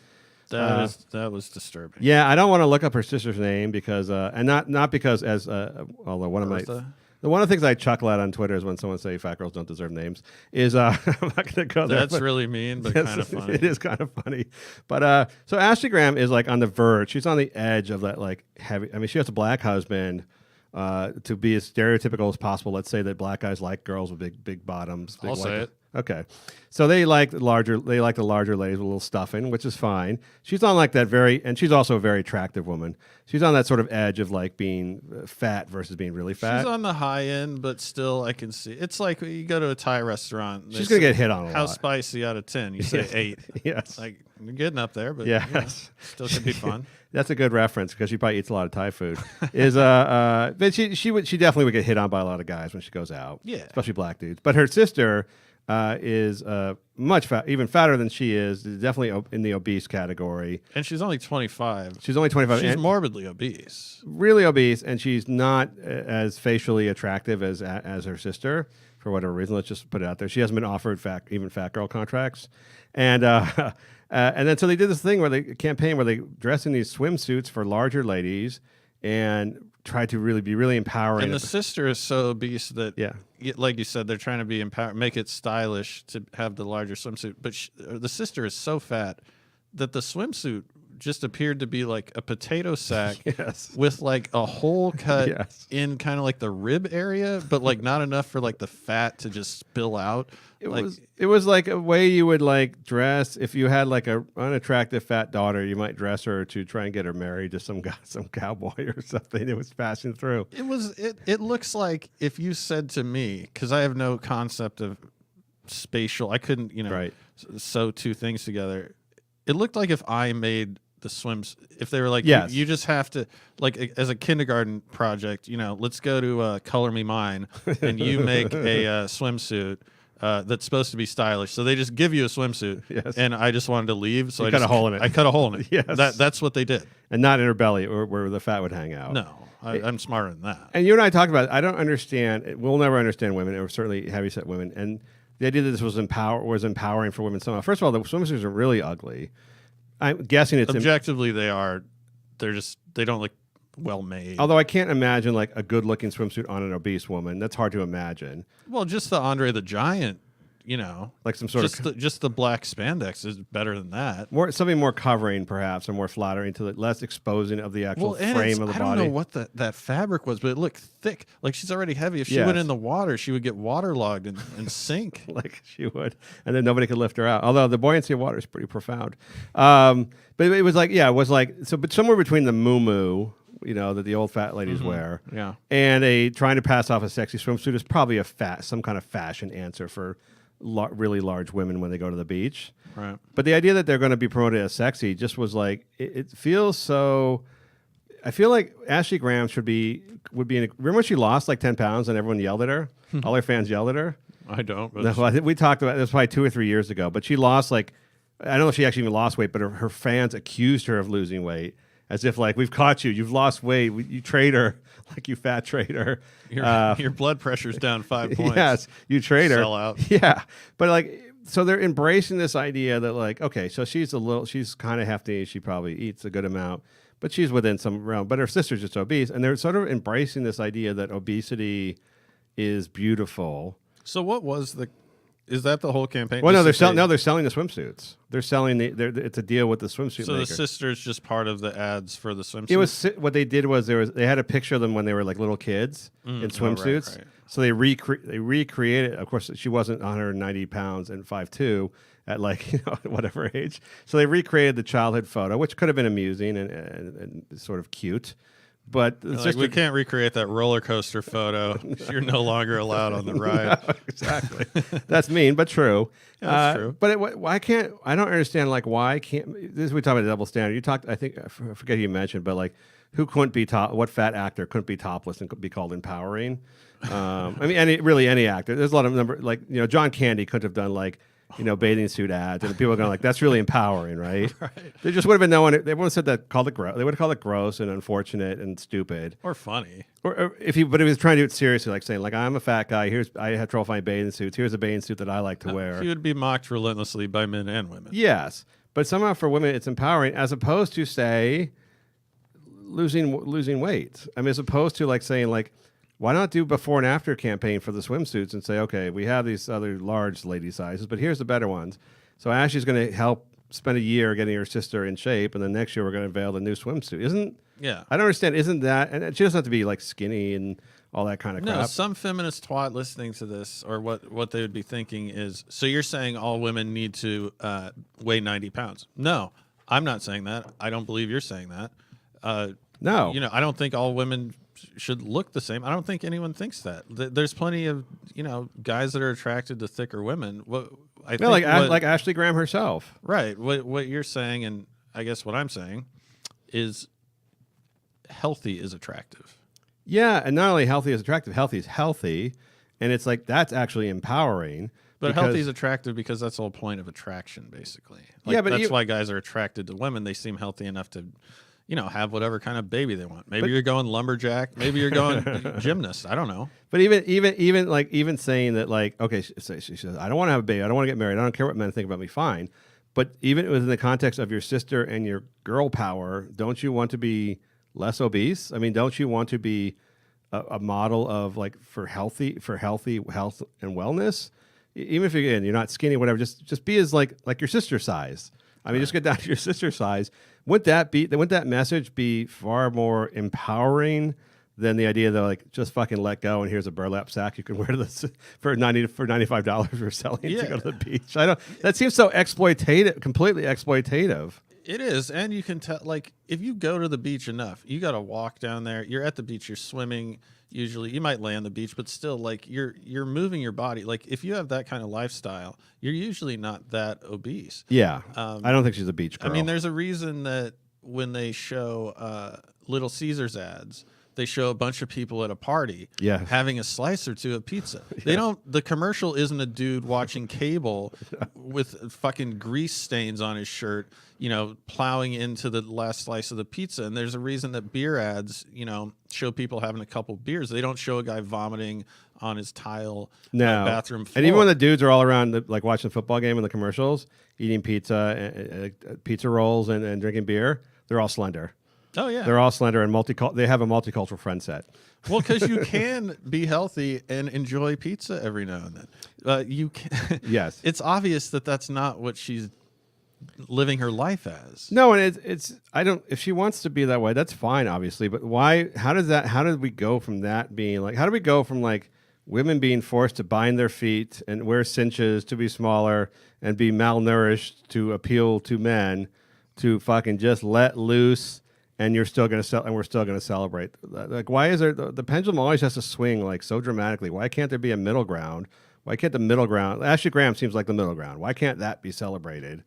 That was disturbing. Yeah, I don't want to look up her sister's name because, and not because although one of the things I chuckle at on Twitter is when someone say fat girls don't deserve names. I'm not going to go there. That's really mean, but kind of funny. It is kind of funny. But so Ashley Graham is like on the verge. She's on the edge of that like heavy. I mean, she has a black husband. To be as stereotypical as possible, let's say that black guys like girls with big bottoms. I'll say it. Okay, so they like the larger ladies with a little stuffing, which is fine. She's on like that and she's also a very attractive woman. She's on that sort of edge of like being fat versus being really fat. She's on the high end, but still I can see. It's like you go to a Thai restaurant. She's gonna get hit on a lot. How spicy out of 10? You say 8. Yes, like you're getting up there, but yes, still could be fun. That's a good reference because she probably eats a lot of Thai food. But she definitely would get hit on by a lot of guys when she goes out. Yeah, especially black dudes. But her sister is even fatter than she is. Definitely in the obese category. And she's only 25. She's only 25. She's morbidly obese. Really obese, and she's not as facially attractive as her sister for whatever reason. Let's just put it out there. She hasn't been offered even fat girl contracts, and then so they did this thing where they dress in these swimsuits for larger ladies and try to really be really empowering. And the sister is so obese that, yeah, like you said, they're trying to be make it stylish to have the larger swimsuit. But the sister is so fat that the swimsuit just appeared to be like a potato sack yes. with like a hole cut yes. in kind of like the rib area, but like not enough for like the fat to just spill out. It was like a way you would like dress if you had like a unattractive fat daughter. You might dress her to try and get her married to some cowboy or something. It was passing through. It looks like if you said to me, because I have no concept of spatial, I couldn't sew two things together. It looked like if I made the swims, if they were like, yes. you just have to, like as a kindergarten project, let's go to Color Me Mine, and you make a swimsuit that's supposed to be stylish. So they just give you a swimsuit, yes. and I just wanted to leave, so I cut a hole in it. I cut a hole in it. Yes. That's what they did, and not in her belly where the fat would hang out. No, I'm smarter than that. And you and I talked about it. I don't understand. We'll never understand women, or certainly heavyset women, and the idea that this was empowering for women somehow. First of all, the swimsuits are really ugly. I'm guessing it's objectively they are. They don't look well made. Although I can't imagine like a good looking swimsuit on an obese woman. That's hard to imagine. Well, just the Andre the Giant, like some sort of just the black spandex is better than that. Something more covering, perhaps, or more flattering to the less exposing of the actual frame of the body. I don't know what that fabric was, but it looked thick. Like she's already heavy. If she went in the water, she would get waterlogged and sink. Like she would, and then nobody could lift her out. Although the buoyancy of water is pretty profound. But it was like, but somewhere between the muumuu, that the old fat ladies wear, and trying to pass off a sexy swimsuit is probably some kind of fashion answer for really large women when they go to the beach. Right. But the idea that they're going to be promoted as sexy just was like, it feels so. I feel like Ashley Graham would be remember when she lost like 10 pounds and everyone yelled at her? All her fans yelled at her. I don't. But No, I think we talked about this probably 2 or 3 years ago. But she lost I don't know if she actually even lost weight, but her fans accused her of losing weight. As if like, we've caught you, you've lost weight, you traitor, like you fat traitor. Your blood pressure's down 5 points. Yes, you traitor. Sell out. Yeah, but like, so they're embracing this idea that like, okay, so she's kind of hefty, she probably eats a good amount, but she's within some realm. But her sister's just obese, and they're sort of embracing this idea that obesity is beautiful. So what was is that the whole campaign? Well, no, they're selling the swimsuits. They're selling it's a deal with the swimsuit So maker. the sister's just part of the ads for the swimsuit. It was what they did was they had a picture of them when they were like little kids in swimsuits. Right. So they recreated. Of course, she wasn't 190 pounds and 5'2" at like whatever age. So they recreated the childhood photo, which could have been amusing and sort of cute. But we can't recreate that roller coaster photo. You're no longer allowed on the ride. No, exactly. That's mean, but true. Yeah, that's true. But why can't I don't understand like why can't this? We talk about the double standard. You talked. I think I forget who you mentioned, but like who couldn't be what fat actor couldn't be topless and could be called empowering? I mean, any actor. There's a lot of John Candy couldn't have done like. Bathing suit ads, and people are going like, "That's really empowering, right?" Right. There just would have been no one. They would have said that, called it gross. They would have called it gross and unfortunate and stupid, or funny. But if he was trying to do it seriously, like saying, like, "I'm a fat guy. I have trouble finding bathing suits. Here's a bathing suit that I like to wear." He would be mocked relentlessly by men and women. Yes, but somehow for women, it's empowering, as opposed to say losing weight. I mean, as opposed to like saying like. Why not do before and after campaign for the swimsuits and say, okay, we have these other large lady sizes, but here's the better ones. So Ashley's going to help spend a year getting her sister in shape, and then next year we're going to unveil the new swimsuit. Yeah. I don't understand. Isn't that, and she doesn't have to be like skinny and all that kind of crap. No, some feminist twat listening to this, or what they would be thinking is, so you're saying all women need to weigh 90 pounds. No, I'm not saying that. I don't believe you're saying that. No. I don't think all women should look the same. I don't think anyone thinks that. There's plenty of guys that are attracted to thicker women. Like Ashley Graham herself. Right. What you're saying, and I guess what I'm saying, is healthy is attractive. Yeah, and not only healthy is attractive, healthy is healthy, and it's like that's actually empowering. But healthy is attractive because that's the whole point of attraction, basically. But that's why guys are attracted to women. They seem healthy enough to. Have whatever kind of baby they want. Maybe you're going lumberjack. Maybe you're going gymnast. I don't know. But even saying that, like, okay, she says, I don't want to have a baby. I don't want to get married. I don't care what men think about me. Fine. But even within the context of your sister and your girl power, don't you want to be less obese? I mean, don't you want to be a model of like for healthy health and wellness? Even if you're not skinny, whatever. Just be as like your sister size. I mean, just get down to your sister size. Wouldn't that message be far more empowering than the idea that like just fucking let go and here's a burlap sack you can wear for $95 for selling to go to the beach? That seems so exploitative, completely exploitative. It is, and you can tell like if you go to the beach enough, you got to walk down there. You're at the beach, you're swimming. Usually, you might lay on the beach, but still, like you're moving your body. Like if you have that kind of lifestyle, you're usually not that obese. Yeah, I don't think she's a beach girl. I mean, there's a reason that when they show Little Caesars ads, they show a bunch of people at a party Yes. having a slice or two of pizza. They don't. The commercial isn't a dude watching cable with fucking grease stains on his shirt, plowing into the last slice of the pizza. And there's a reason that beer ads, show people having a couple beers. They don't show a guy vomiting on his tile bathroom floor. And even when the dudes are all around, like watching the football game in the commercials, eating pizza, pizza rolls, and drinking beer, they're all slender. Oh yeah, they're all slender and they have a multicultural friend set. Well, because you can be healthy and enjoy pizza every now and then. You can. Yes, it's obvious that that's not what she's living her life as. No, and it's I don't. If she wants to be that way, that's fine, obviously. But why? How did we go from that being like? How do we go from like women being forced to bind their feet and wear cinches to be smaller and be malnourished to appeal to men to fucking just let loose? And you're still going to we're still going to celebrate. Like, why is there the pendulum always has to swing like so dramatically? Why can't there be a middle ground? Why can't the middle ground? Ashley Graham seems like the middle ground. Why can't that be celebrated,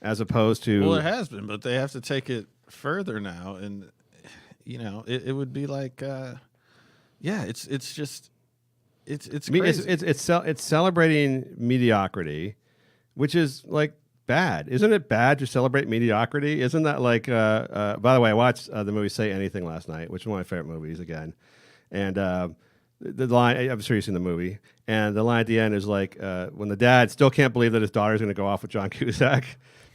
as opposed to? Well, it has been, but they have to take it further now, and it would be like, it's just, it's crazy. It's celebrating mediocrity, which is like. Bad. Isn't it bad to celebrate mediocrity? Isn't that like, by the way, I watched the movie Say Anything last night, which is one of my favorite movies again. And the line, I'm sure you've seen the movie, and the line at the end is like, when the dad still can't believe that his daughter's going to go off with John Cusack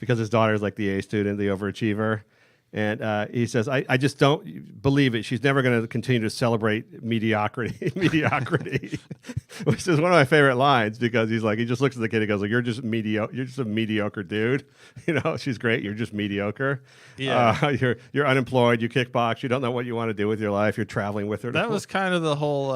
because his daughter's like the A student, the overachiever. And he says, I just don't believe it. She's never going to continue to celebrate mediocrity, which is one of my favorite lines because he just looks at the kid and goes, like, you're just a mediocre dude. She's great. You're just mediocre. Yeah. You're unemployed. You kickbox. You don't know what you want to do with your life. You're traveling with her. That was kind of the whole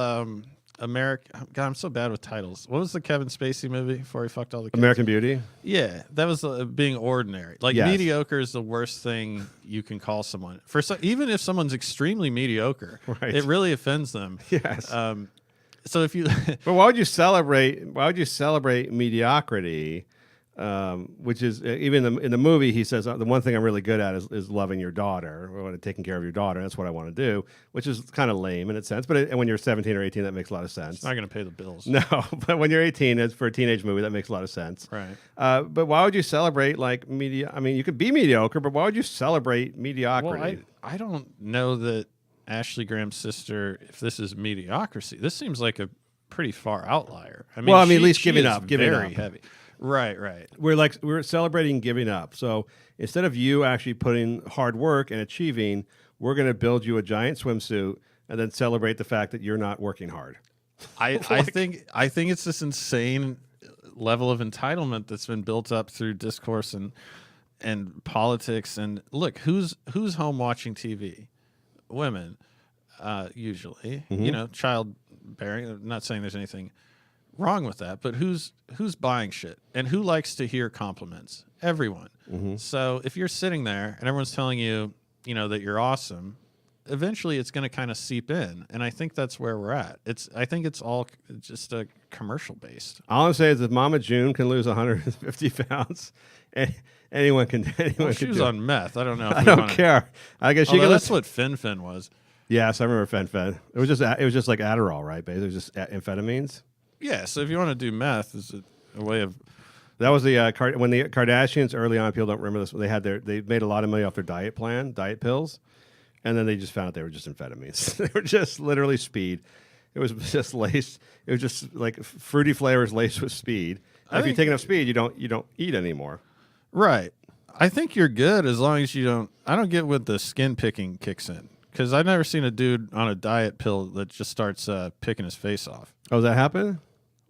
American. God, I'm so bad with titles. What was the Kevin Spacey movie before he fucked all the kids? American Beauty? Yeah, that was being ordinary. Like, yes. Mediocre is the worst thing you can call someone. Even if someone's extremely mediocre, right. It really offends them. Yes. So if you, but why would you celebrate mediocrity? Which is even in the movie, he says the one thing I'm really good at is loving your daughter or taking care of your daughter. That's what I want to do, which is kind of lame in a sense. But when you're 17 or 18, that makes a lot of sense. It's not going to pay the bills. No, but when you're 18, it's for a teenage movie, that makes a lot of sense. Right. But why would you celebrate like media? I mean, you could be mediocre, but why would you celebrate mediocrity? Well, I don't know that Ashley Graham's sister, if this is mediocrity, this seems like a pretty far outlier. I mean, at least giving up, very heavy. Right. We're celebrating giving up. So instead of you actually putting hard work and achieving, we're going to build you a giant swimsuit and then celebrate the fact that you're not working hard. I think it's this insane level of entitlement that's been built up through discourse and politics. And look, who's home watching TV? Women, usually. Mm-hmm. Childbearing. I'm not saying there's anything wrong with that, but who's buying shit and who likes to hear compliments? Everyone. Mm-hmm. So if you're sitting there and everyone's telling you, that you're awesome, eventually it's going to kind of seep in, and I think that's where we're at. I think it's all just a commercial based. All I'm saying is if Mama June can lose 150 pounds, anyone can. She was on meth. I don't know. I don't care. I guess that's what Fin was. Yes, I remember Fin. It was just like Adderall, right? Basically, it was just amphetamines. Yeah, so if you want to do meth, is a way of. That was the when the Kardashians early on. People don't remember this. They made a lot of money off their diet pills, and then they just found out they were just amphetamines. They were just literally speed. It was just laced. It was just like fruity flavors laced with speed. If you take enough speed, you don't eat anymore. Right. I think you're good as long as you don't. I don't get what the skin picking kicks in because I've never seen a dude on a diet pill that just starts picking his face off. Oh, does that happen?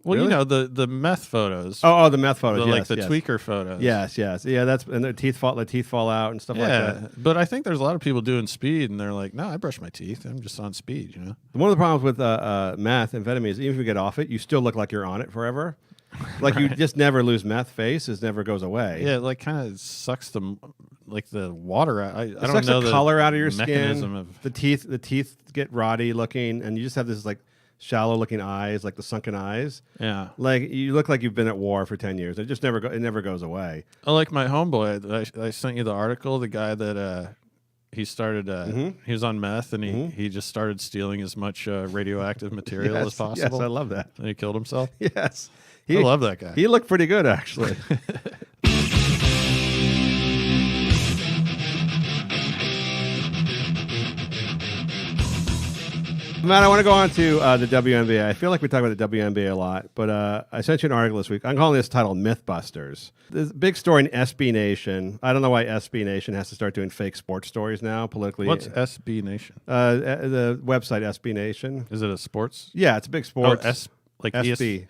Well, really? the meth photos. Oh, the meth photos. Like the tweaker photos. Yes. Yeah, and the teeth fall out and stuff like that. But I think there's a lot of people doing speed, and they're like, "No, I brush my teeth. I'm just on speed." One of the problems with meth, amphetamines, even if you get off it, you still look like you're on it forever. Like you just never lose meth face; it never goes away. Yeah, it like kind of sucks the water out. I don't sucks know the color out of your mechanism skin. The teeth get rotty looking, and you just have this like shallow looking eyes, like the sunken eyes. Yeah. Like you look like you've been at war for 10 years. It just never goes away. I like my homeboy. I sent you the article, the guy that He started. He was on meth, and he just started stealing as much radioactive material as possible. Yes, I love that. And he killed himself. Yes, I love that guy. He looked pretty good, actually. Matt, I want to go on to the WNBA. I feel like we talk about the WNBA a lot, but I sent you an article this week. I'm calling this title Mythbusters. This big story in SB Nation. I don't know why SB Nation has to start doing fake sports stories now, politically. What's SB Nation? The website SB Nation. Is it a sports? Yeah, it's a big sports. Like SB.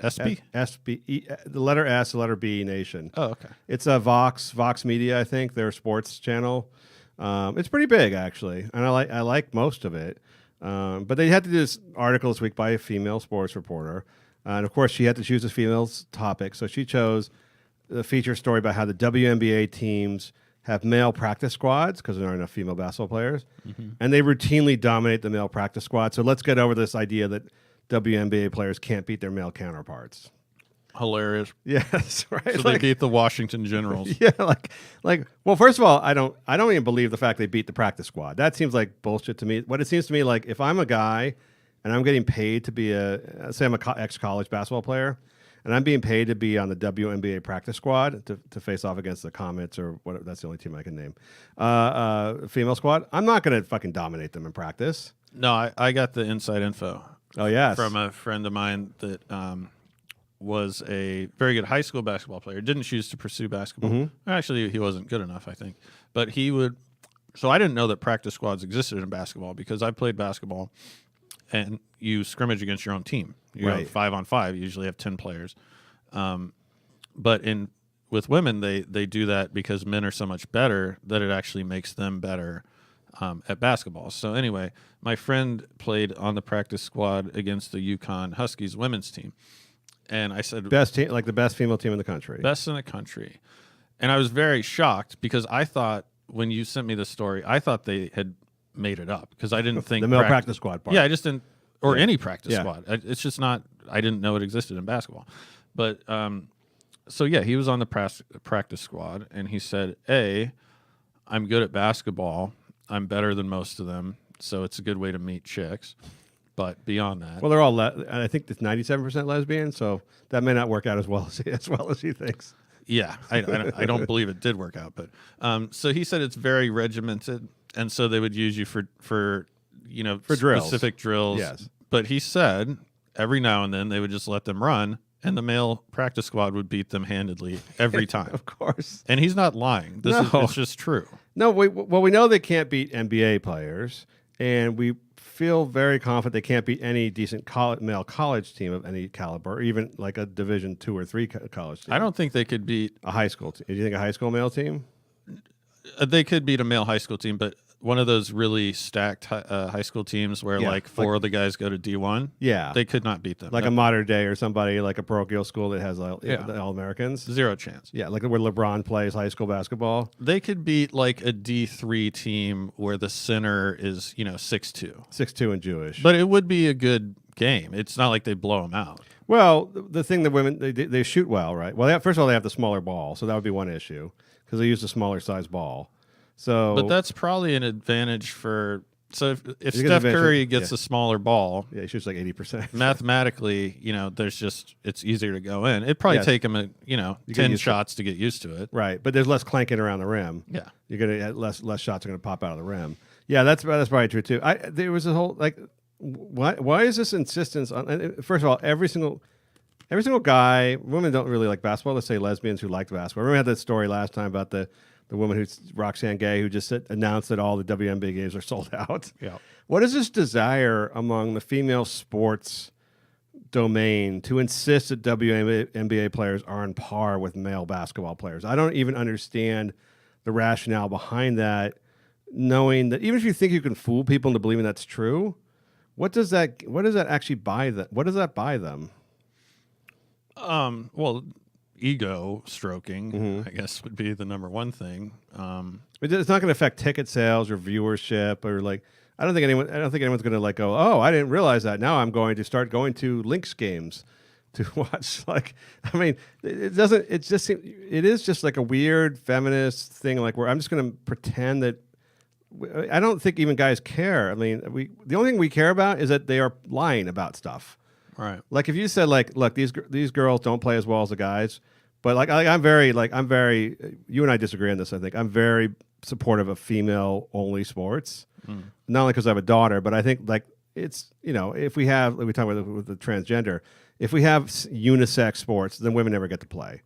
The letter S, the letter B Nation. Oh, okay. It's a Vox Media, I think, their sports channel. It's pretty big, actually, and I like most of it. But they had to do this article this week by a female sports reporter. And of course, she had to choose a female's topic. So she chose the feature story about how the WNBA teams have male practice squads because there aren't enough female basketball players. And they routinely dominate the male practice squad. So let's get over this idea that WNBA players can't beat their male counterparts. Hilarious. Yes, right. So they beat the Washington Generals. Yeah, well, first of all, I don't even believe the fact they beat the practice squad. That seems like bullshit to me. What it seems to me like, if I'm a guy and I'm getting paid to be say I'm a ex-college basketball player, and I'm being paid to be on the WNBA practice squad to face off against the Comets or whatever. That's the only team I can name. Female squad. I'm not going to fucking dominate them in practice. No, I got the inside info. Oh yes, from a friend of mine that was a very good high school basketball player. Didn't choose to pursue basketball. Actually, he wasn't good enough, I think. But he would. So I didn't know that practice squads existed in basketball because I played basketball, and you scrimmage against your own team. You have 5-on-5. You usually have 10 players. But with women, they do that because men are so much better that it actually makes them better at basketball. So anyway, my friend played on the practice squad against the UConn Huskies women's team. And I said, best team, like the best female team in the country. Best in the country. And I was very shocked because I thought, when you sent me the story, I thought they had made it up because I didn't think the male practice squad part. Yeah, I just didn't, or any practice squad. It's just not. I didn't know it existed in basketball. But so yeah, he was on the practice squad, and he said, I'm good at basketball. I'm better than most of them, so it's a good way to meet chicks. But beyond that, well, they're all. I think it's 97% lesbian, so that may not work out as well as he thinks. Yeah, I don't believe it did work out, but so he said it's very regimented, and so they would use you for drills. Specific drills. Yes, but he said every now and then they would just let them run, and the male practice squad would beat them handedly every time. Of course, and he's not lying. It's just true. No, we know they can't beat NBA players, and we feel very confident they can't beat any decent male college team of any caliber, or even like a Division II or III college team. I don't think they could beat a high school team. Do you think a high school male team? They could beat a male high school team, but one of those really stacked high school teams where like four of the guys go to D1, they could not beat them. Like a Modern Day or somebody like a parochial school that has the All-Americans. Zero chance. Yeah, like where LeBron plays high school basketball. They could beat like a D3 team where the center is 6'2", 6'2" and Jewish. But it would be a good game. It's not like they blow them out. Well, the thing that women they shoot well, right? Well, first of all, they have the smaller ball, so that would be one issue because they use the smaller size ball. So, but that's probably an advantage for. So if Steph Curry gets a smaller ball, he shoots like 80%. Mathematically, it's easier to go in. It'd probably take him 10 shots to get used to it. Right, but there's less clanking around the rim. Yeah, you're gonna less shots are gonna pop out of the rim. Yeah, that's probably true too. There was a whole why is this insistence on? First of all, every single guy, women don't really like basketball. Let's say lesbians who liked basketball. Remember we had that story last time about the woman who's Roxanne Gay, who just announced that all the WNBA games are sold out. Yeah. What is this desire among the female sports domain to insist that WNBA players are on par with male basketball players? I don't even understand the rationale behind that, knowing that even if you think you can fool people into believing that's true, what does that actually buy them? What does that buy them? Well, ego stroking, I guess, would be the number one thing. It's not going to affect ticket sales or viewership or I don't think anyone's going to go, oh, I didn't realize that. Now I'm going to start going to Lynx games to watch. It is just like a weird feminist thing, where I'm just going to pretend that I don't think even guys care. I mean, the only thing we care about is that they are lying about stuff. Right. Like if you said like, look, these girls don't play as well as the guys, but I'm very you and I disagree on this. I think I'm very supportive of female only sports, not only because I have a daughter, but I think like it's if we have we talk about with the transgender, if we have unisex sports, then women never get to play.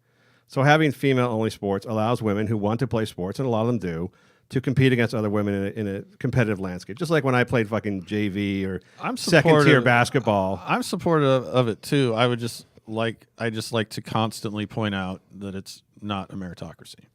So having female only sports allows women who want to play sports, and a lot of them do, to compete against other women in a competitive landscape. Just like when I played fucking JV or second tier basketball. I'm supportive of it too. I just like to constantly point out that it's not a meritocracy.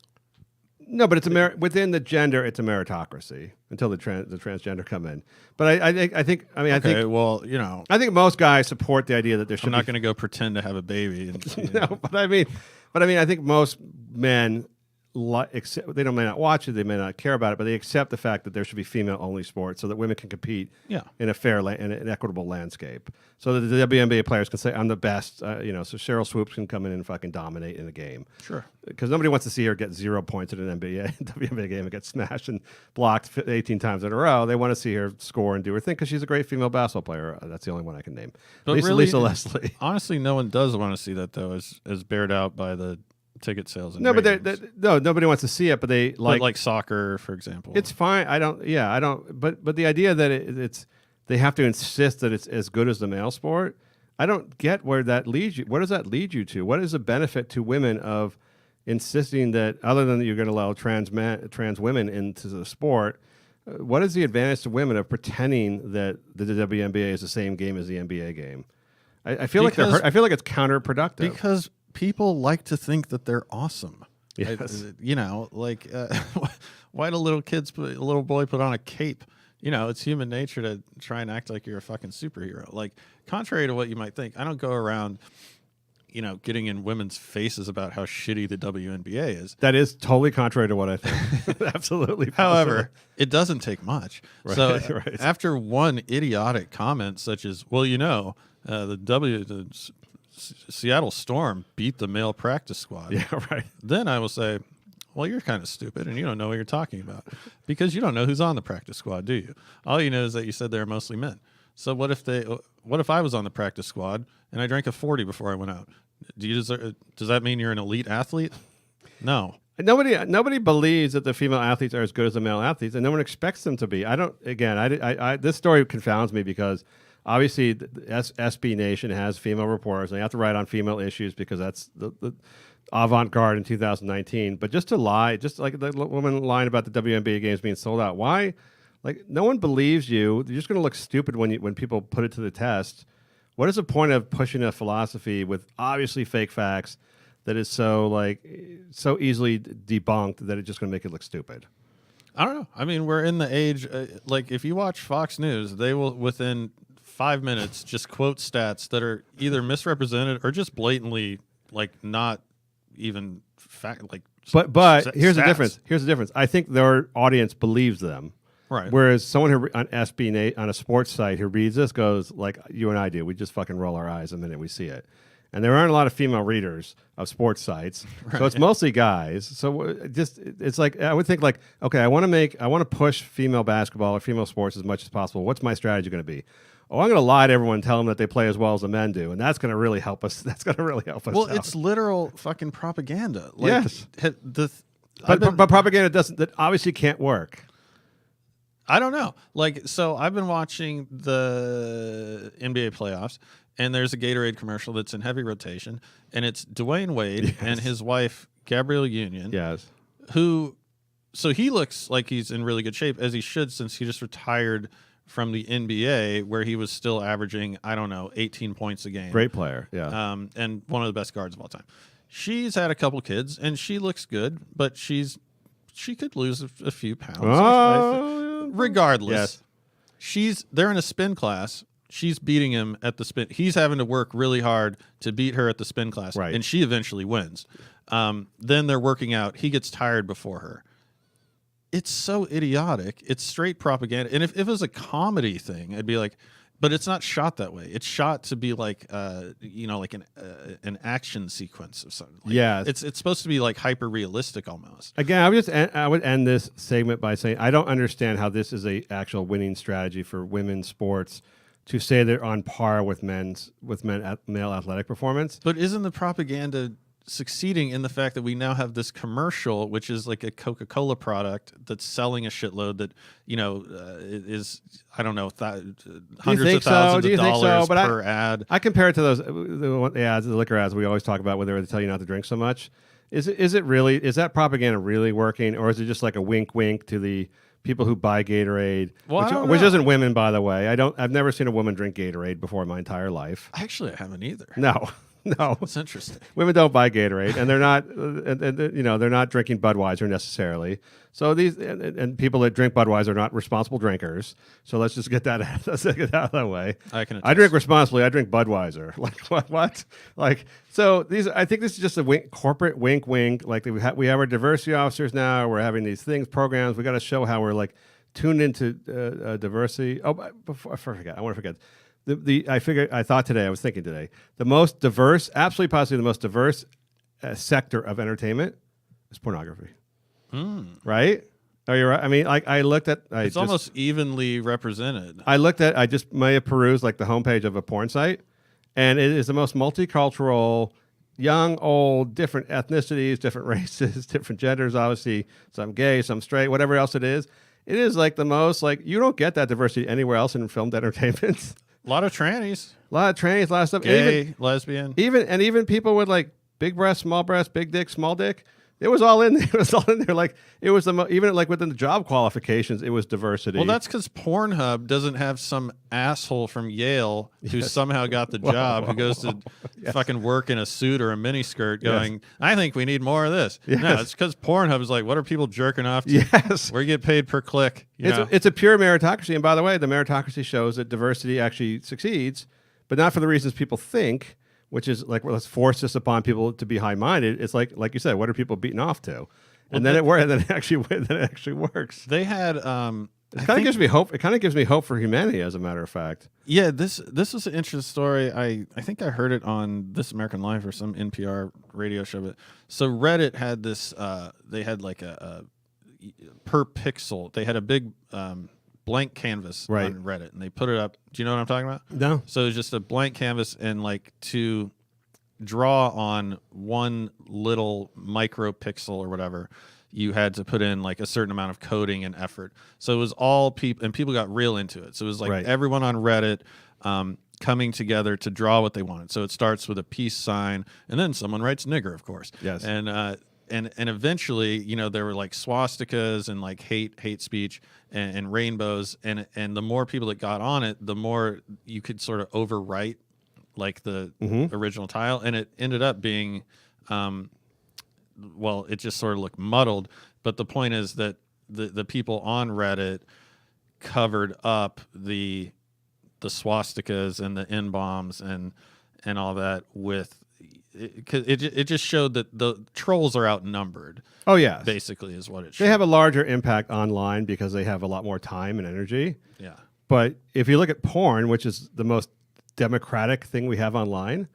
No, but it's within the gender, it's a meritocracy until the transgender come in. But I think well, I think most guys support the idea that there should. I'm not going to go pretend to have a baby. No, but I mean, I think most men they may not watch it, they may not care about it, but they accept the fact that there should be female-only sports so that women can compete in a fair in an equitable landscape. So that the WNBA players can say, "I'm the best." So Cheryl Swoops can come in and fucking dominate in a game. Sure. Because nobody wants to see her get 0 points in an WNBA game and get smashed and blocked 18 times in a row. They want to see her score and do her thing because she's a great female basketball player. That's the only one I can name. But Lisa Leslie. Honestly, no one does want to see that though, as bared out by the ticket sales. And nobody wants to see it, but they like soccer, for example. It's fine. I don't. But the idea that it's they have to insist that it's as good as the male sport. I don't get where that leads you. What does that lead you to? What is the benefit to women of insisting that, other than that you're going to allow trans women into the sport? What is the advantage to women of pretending that the WNBA is the same game as the NBA game? I feel like it's counterproductive because people like to think that they're awesome. Yes. Why do little boy put on a cape? It's human nature to try and act like you're a fucking superhero. Like, contrary to what you might think, I don't go around, getting in women's faces about how shitty the WNBA is. That is totally contrary to what I think. Absolutely. However, it doesn't take much. Right, So right. after one idiotic comment such as, well, the Seattle Storm beat the male practice squad. Yeah, right. Then I will say, well, you're kind of stupid and you don't know what you're talking about because you don't know who's on the practice squad, do you? All you know is that you said they're mostly men. So what if I was on the practice squad and I drank a 40 before I went out? Does that mean you're an elite athlete? No. Nobody believes that the female athletes are as good as the male athletes, and no one expects them to be. This story confounds me because obviously the SB Nation has female reporters, and they have to write on female issues because that's the avant-garde in 2019. But just to lie, just like the woman lying about the WNBA games being sold out, why? Like, no one believes you. You're just going to look stupid when people put it to the test. What is the point of pushing a philosophy with obviously fake facts that is so easily debunked that it's just going to make it look stupid? I don't know. I mean, we're in the age, if you watch Fox News, they will within 5 minutes just quote stats that are either misrepresented or just blatantly not even fact. But here's the difference. Here's the difference. I think their audience believes them. Right. Whereas someone who on SB on a sports site who reads this goes like you and I do. We just fucking roll our eyes the minute we see it. And there aren't a lot of female readers of sports sites, so it's mostly guys. So it's like I would think like, okay, I want to push female basketball or female sports as much as possible. What's my strategy going to be? Oh, I'm going to lie to everyone and tell them that they play as well as the men do, and that's going to really help us. That's going to really help us. Well, out. It's literal fucking propaganda. Yes, but propaganda that obviously can't work. I don't know. So I've been watching the NBA playoffs, and there's a Gatorade commercial that's in heavy rotation, and it's Dwayne Wade and his wife, Gabrielle Union. Yes. So he looks like he's in really good shape, as he should, since he just retired from the NBA, where he was still averaging, 18 points a game. Great player, yeah. And one of the best guards of all time. She's had a couple kids, and she looks good, but she could lose a few pounds. Regardless, they're in a spin class. She's beating him at the spin. He's having to work really hard to beat her at the spin class, right. And she eventually wins. Then they're working out. He gets tired before her. It's so idiotic. It's straight propaganda. And if it was a comedy thing, I'd be like, But it's not shot that way. It's shot to be like, like an action sequence of something. Like, yeah, it's supposed to be like hyper realistic almost. Again, I would end this segment by saying I don't understand how this is a actual winning strategy for women's sports to say they're on par with male athletic performance. But isn't the propaganda succeeding in the fact that we now have this commercial, which is like a Coca-Cola product that's selling a shitload that, is, I don't know, hundreds of thousands of dollars per ad. I compare it to the liquor ads we always talk about, where they tell you not to drink so much. Is that propaganda really working, or is it just like a wink wink to the people who buy Gatorade, which isn't women, by the way? I've never seen a woman drink Gatorade before in my entire life. Actually, I haven't either. No, it's interesting. Women don't buy Gatorade, and they're not, they're not drinking Budweiser necessarily. So these and people that drink Budweiser are not responsible drinkers. So let's just get that out of the way. I drink responsibly. I drink Budweiser. Like what? Like so. I think this is just a corporate wink. Like we have our diversity officers now. We're having these programs. We got to show how we're like tuned into diversity. Oh, before I forget, I want to forget. I was thinking today, the most diverse, absolutely positively the most diverse sector of entertainment is pornography. Right? Are you right? I mean, I looked at... It's almost evenly represented. I just may have perused like the homepage of a porn site, and it is the most multicultural, young, old, different ethnicities, different races, different genders, obviously, some gay, some straight, whatever else it is. It is like the most, like, you don't get that diversity anywhere else in filmed entertainment. A lot of trannies. A lot of stuff. Gay, lesbian. Even people with like big breasts, big dick, small dick. It was all in there. It was all in there. Like it was even like within the job qualifications, it was diversity. Well, that's because Pornhub doesn't have some asshole from Yale who somehow got the job, who goes to fucking work in a suit or a miniskirt going, I think we need more of this. Yes. No, it's because Pornhub is like, what are people jerking off to? Yes. We get paid per click. It's a pure meritocracy. And by the way, the meritocracy shows that diversity actually succeeds, but not for the reasons people think, which is like, well, let's force this upon people to be high-minded. It's like you said, what are people beating off to? And then it actually works. They had it kind of gives me hope. It kind of gives me hope for humanity, as a matter of fact. Yeah, this was an interesting story. I think I heard it on This American Life or some NPR radio show. But so Reddit had this. They had like a per pixel. They had a big blank canvas on Reddit, and they put it up. Do you know what I'm talking about? No. So it's just a blank canvas, and like to draw on one little micro pixel or whatever, you had to put in like a certain amount of coding and effort. So it was all people, and people got real into it. So it was like everyone on Reddit coming together to draw what they wanted. So it starts with a peace sign, and then someone writes nigger, of course. Yes. And eventually, there were like swastikas and like hate speech and rainbows, and the more people that got on it, the more you could sort of overwrite like the original tile, and it ended up being, it just sort of looked muddled. But the point is that the people on Reddit covered up the swastikas and the N-bombs and all that with. It just showed that the trolls are outnumbered. Oh yeah, basically is what it showed. They have a larger impact online because they have a lot more time and energy. Yeah. But if you look at porn, which is the most democratic thing we have online,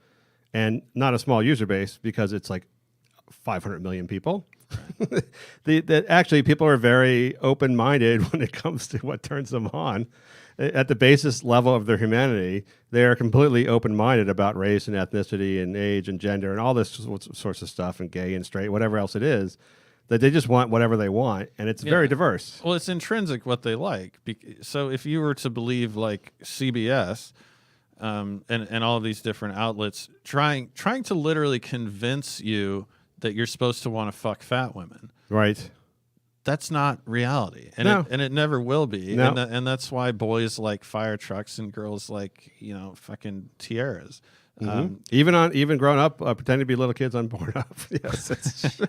and not a small user base because it's like 500 million people, that actually people are very open-minded when it comes to what turns them on. At the basis level of their humanity, they are completely open-minded about race and ethnicity and age and gender and all this sorts of stuff, and gay and straight, whatever else it is, that they just want whatever they want, and it's very diverse. Well, it's intrinsic what they like. So if you were to believe like CBS and all of these different outlets trying to literally convince you that you're supposed to want to fuck fat women. Right. That's not reality, and it never will be. No. And that's why boys like fire trucks and girls like fucking tiaras. Even grown up pretending to be little kids on Pornhub. Yes, it's true.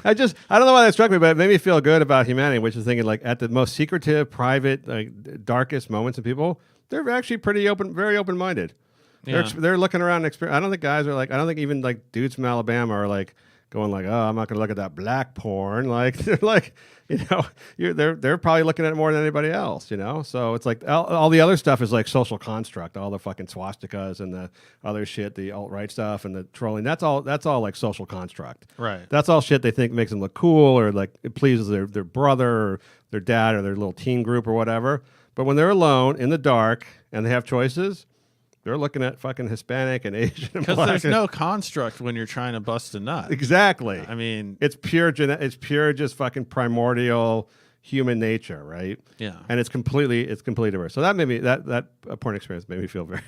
I don't know why that struck me, but it made me feel good about humanity, which is thinking like at the most secretive, private, like darkest moments of people, they're actually pretty open, very open-minded. Yeah. They're looking around and I don't think guys are like. I don't think even like dudes from Alabama are like going like, oh, I'm not going to look at that black porn. Like they're like, they're probably looking at it more than anybody else, So it's like all the other stuff is like social construct, all the fucking swastikas and the other shit, the alt-right stuff and the trolling. That's all like social construct. Right. That's all shit they think makes them look cool or like it pleases their brother or their dad or their little teen group or whatever. But when they're alone in the dark and they have choices, they're looking at fucking Hispanic and Asian and Because black. there's no construct when you're trying to bust a nut. Exactly. I mean, it's pure just fucking primordial human nature, right? Yeah. And it's completely diverse. So that made me that porn experience made me feel very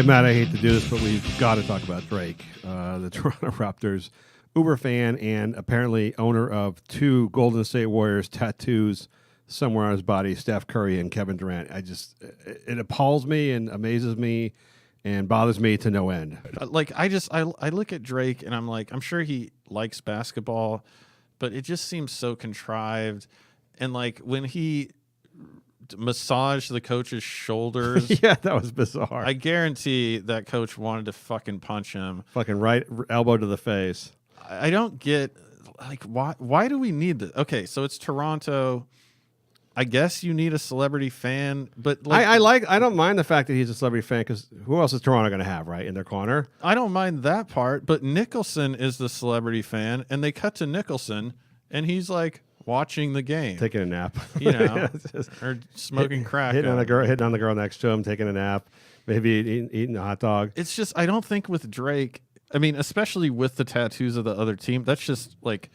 Matt, I hate to do this, but we've got to talk about Drake, the Toronto Raptors uber fan and apparently owner of 2 Golden State Warriors tattoos somewhere on his body, Steph Curry and Kevin Durant. It appalls me and amazes me and bothers me to no end. Like I look at Drake and I'm like, I'm sure he likes basketball, but it just seems so contrived. And like when he massaged the coach's shoulders, yeah, that was bizarre. I guarantee that coach wanted to fucking punch him. Fucking right elbow to the face. I don't get like why do we need this? Okay, so it's Toronto. I guess you need a celebrity fan, but like, I don't mind the fact that he's a celebrity fan because who else is Toronto going to have right in their corner? I don't mind that part, but Nicholson is the celebrity fan, and they cut to Nicholson, and he's like watching the game, taking a nap, or smoking crack, hitting on the girl next to him, taking a nap, maybe eating a hot dog. It's just I don't think with Drake. I mean, especially with the tattoos of the other team, that's just like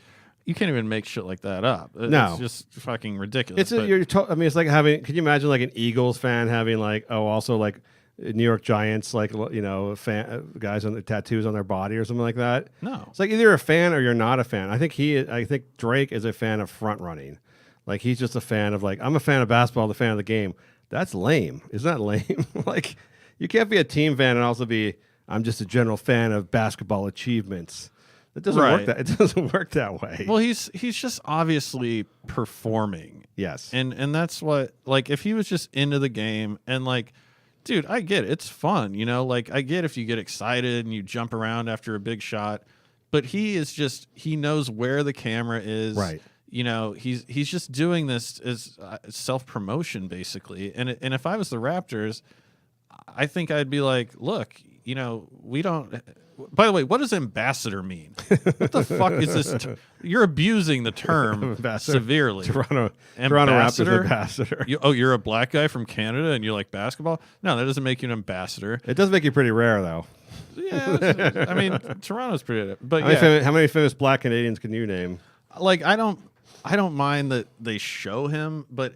you can't even make shit like that up. No, it's just fucking ridiculous. It's like having. Could you imagine like an Eagles fan having like also like New York Giants like guys on the tattoos on their body or something like that? No, it's like either you're a fan or you're not a fan. I think Drake is a fan of front running. Like he's just a fan of like I'm a fan of basketball, the fan of the game. That's lame. Isn't that lame? Like you can't be a team fan and also be. I'm just a general fan of basketball achievements. It doesn't work that. It doesn't work that way. Well, he's just obviously performing. Yes, and that's what like if he was just into the game and like, dude, I get it. It's fun, Like I get if you get excited and you jump around after a big shot, but he knows where the camera is. Right. He's just doing this as self promotion basically. And if I was the Raptors, I think I'd be like, look. We don't. By the way, what does ambassador mean? What the fuck is this? You're abusing the term severely. Toronto Raptors ambassador. You're a black guy from Canada and you like basketball? No, that doesn't make you an ambassador. It does make you pretty rare, though. Yeah, I mean, Toronto's pretty. But how many famous black Canadians can you name? Like, I don't mind that they show him, but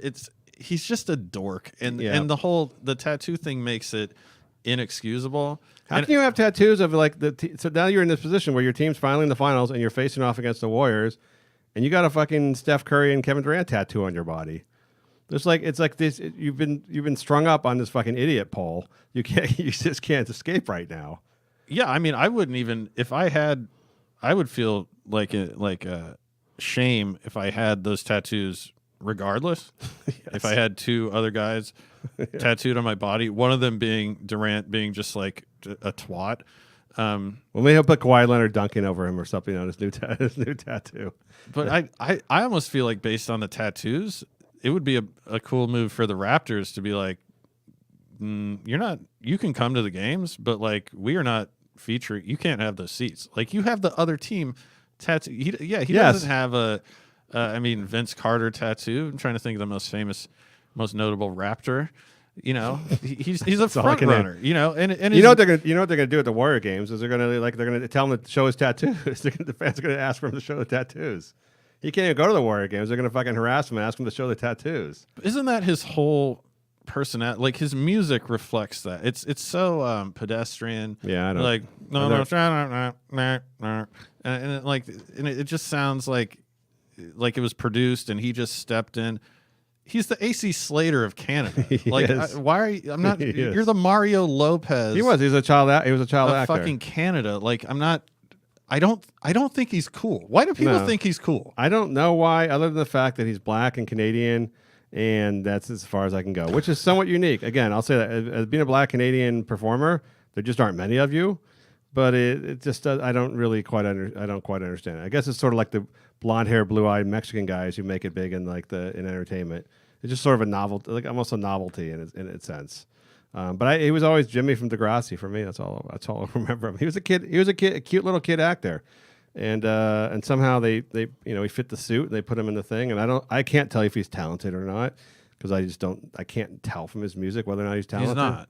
he's just a dork, and the tattoo thing makes it inexcusable. How can you have tattoos of like so now you're in this position where your team's finally in the finals and you're facing off against the Warriors, and you got a fucking Steph Curry and Kevin Durant tattoo on your body. It's like this. You've been strung up on this fucking idiot pole. You just can't escape right now. Yeah, I mean, I wouldn't even if I had. I would feel like a shame if I had those tattoos. Regardless, yes. If I had 2 other guys tattooed on my body, one of them being Durant, being just like a twat. Well, maybe he'll put Kawhi Leonard dunking over him or something on his new tattoo. But I almost feel like based on the tattoos, it would be a cool move for the Raptors to be like, you can come to the games, but like we are not featuring. You can't have those seats. Like you have the other team tattoo. He doesn't have a. Vince Carter tattoo. I'm trying to think of the most famous, most notable Raptor. He's a front runner. And what they're gonna do at the Warrior games is they're gonna tell him to show his tattoos. The fans are gonna ask for him to show the tattoos. He can't even go to the Warrior games. They're gonna fucking harass him and ask him to show the tattoos. Isn't that his whole personality? Like his music reflects that. It's so pedestrian. Yeah, I know. Like and it just sounds like it was produced and he just stepped in. He's the AC Slater of Canada. Why are you? I'm not. You're the Mario Lopez. He was. He was a child actor. Fucking Canada. Like I'm not. I don't think he's cool. Why do people think he's cool? I don't know why, other than the fact that he's black and Canadian and that's as far as I can go, which is somewhat unique. Again, I'll say that as being a Black Canadian performer, there just aren't many of you. But it just does, I don't quite understand it. I guess it's sort of like the blonde hair, blue eyed Mexican guys who make it big in in entertainment. It's just sort of a novelty, like almost a novelty in its sense. But he was always Jimmy from Degrassi for me. That's all I remember him. He was a cute little kid actor, and somehow they he fit the suit. And they put him in the thing, and I can't tell you if he's talented or not because I can't tell from his music whether or not he's talented. He's not.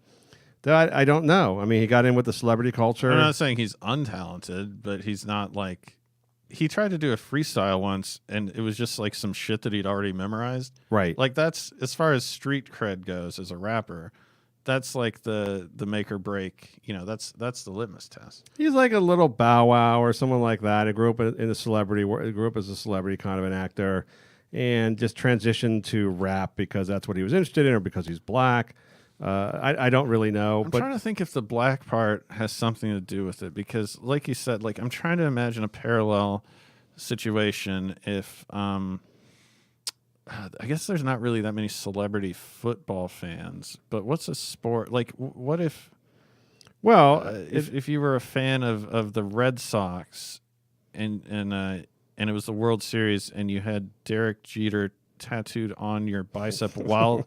I don't know. I mean, he got in with the celebrity culture. I'm not saying he's untalented, but he's not like... He tried to do a freestyle once, and it was just like some shit that he'd already memorized. Right. Like that's, as far as street cred goes as a rapper, that's like the make or break. That's the litmus test. He's like a little Bow Wow or someone like that. He grew up in the celebrity. He grew up as a celebrity kind of an actor, and just transitioned to rap because that's what he was interested in, or because he's black. I don't really know. I'm trying to think if the black part has something to do with it, because like you said, like I'm trying to imagine a parallel situation if I guess there's not really that many celebrity football fans, but what's a sport like what if if you were a fan of the Red Sox and it was the World Series and you had Derek Jeter tattooed on your bicep while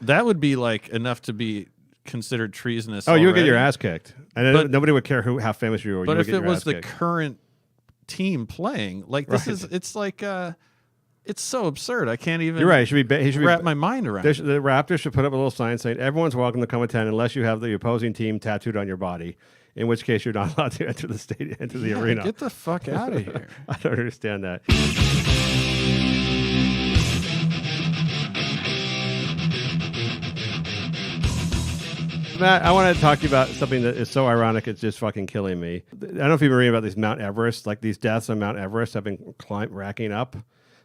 that would be like enough to be considered treasonous. Oh, you would get your ass kicked, and nobody would care how famous you were. But if it was the current team playing, like this is, it's like it's so absurd. I can't even. You're right. He should wrap my mind around it. The Raptors should put up a little sign saying everyone's welcome to come attend unless you have the opposing team tattooed on your body. In which case, you're not allowed to enter the stadium, enter the arena. Get the fuck out of here! I don't understand that. Matt, I want to talk to you about something that is so ironic it's just fucking killing me. I don't know if you've been reading about these Mount Everest, like these deaths on Mount Everest have been racking up.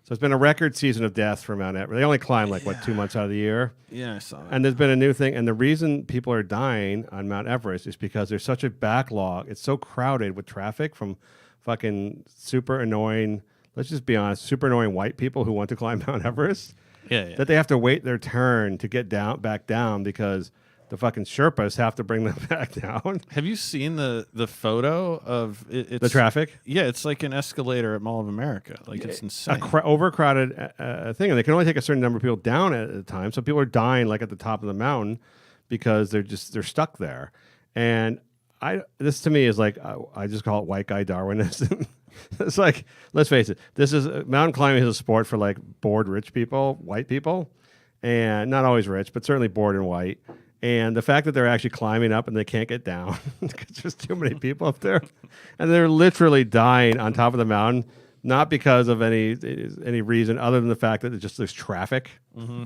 So it's been a record season of deaths for Mount Everest. They only climb 2 months out of the year. Yeah, I saw that. And there's been a new thing. And the reason people are dying on Mount Everest is because there's such a backlog. It's so crowded with traffic from fucking super annoying, let's just be honest, super annoying white people who want to climb Mount Everest. Yeah. That they have to wait their turn to get back down because the fucking Sherpas have to bring them back down. Have you seen the photo of it? The traffic? Yeah, it's like an escalator at Mall of America. Like it's insane. Overcrowded thing, and they can only take a certain number of people down at a time. So people are dying like at the top of the mountain because they're stuck there. And this to me is like I just call it white guy Darwinism. It's like, let's face it, mountain climbing is a sport for like bored rich people, white people, and not always rich, but certainly bored and white. And the fact that they're actually climbing up and they can't get down because there's too many people up there, and they're literally dying on top of the mountain, not because of any reason other than the fact that there's traffic. Mm-hmm.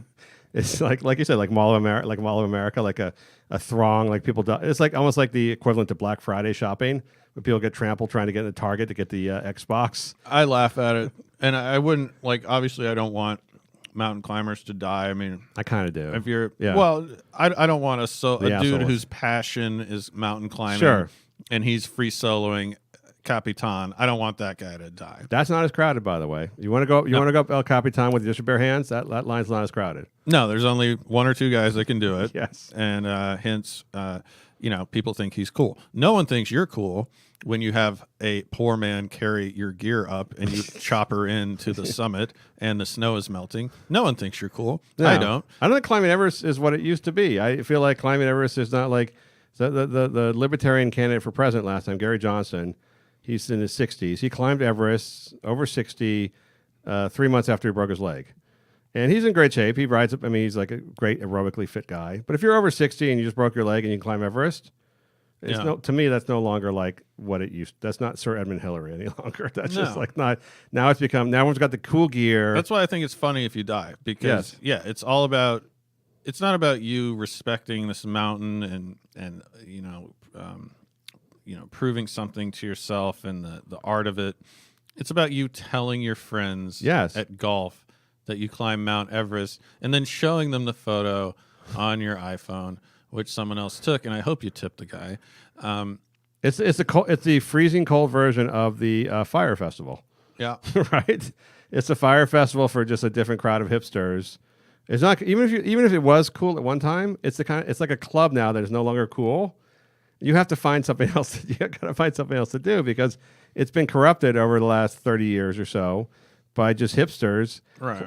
It's like you said, like Mall of America, like a throng, like people die. It's like almost like the equivalent to Black Friday shopping, where people get trampled trying to get into Target to get the Xbox. I laugh at it, and I wouldn't obviously I don't want mountain climbers to die. I mean, I kind of do. If you're, well, I don't want a dude whose passion is mountain climbing, sure, and he's free soloing Capitan. I don't want that guy to die. That's not as crowded, by the way. You want to go? You want to go up El Capitan with just your bare hands? That line's not as crowded. No, there's only one or two guys that can do it. Yes, and hence, people think he's cool. No one thinks you're cool when you have a poor man carry your gear up and you chopper into the summit and the snow is melting. No one thinks you're cool. No. I don't think climbing Everest is what it used to be. I feel like climbing Everest is not like the libertarian candidate for president last time, Gary Johnson. He's in his 60s. He climbed Everest over 60 3 months after he broke his leg. And he's in great shape. He rides up. I mean, he's like a great aerobically fit guy. But if you're over 60 and you just broke your leg and you can climb Everest, to me, that's no longer like what it used. That's not Sir Edmund Hillary any longer. That's just like not. Now it's become. Now everyone's got the cool gear. That's why I think it's funny if you die because it's all about. It's not about you respecting this mountain and proving something to yourself and the art of it. It's about you telling your friends at golf that you climb Mount Everest and then showing them the photo on your iPhone, which someone else took, and I hope you tipped the guy. It's the freezing cold version of the Fire Festival. Yeah, right. It's a Fire Festival for just a different crowd of hipsters It's not even if it was cool at one time. It's like a club now that is no longer cool. You have to find something else. You got to find something else to do because it's been corrupted over the last 30 years or so by just hipsters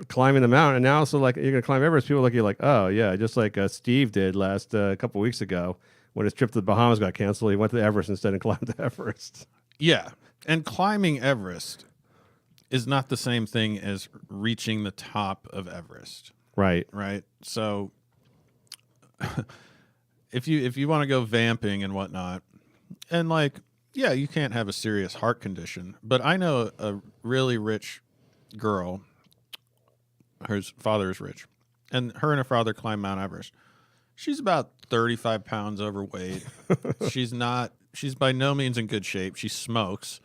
climbing the mountain. And now also like you're gonna climb Everest. People look at you like, oh yeah, just like Steve did last couple weeks ago when his trip to the Bahamas got canceled. He went to Everest instead and climbed the Everest. Yeah, and climbing Everest is not the same thing as reaching the top of Everest. Right. Right. So if you want to go vamping and whatnot, and like, yeah, you can't have a serious heart condition, but I know a really rich girl, her father is rich, and her and her father climb Mount Everest. She's about 35 pounds overweight. She's by no means in good shape. She smokes.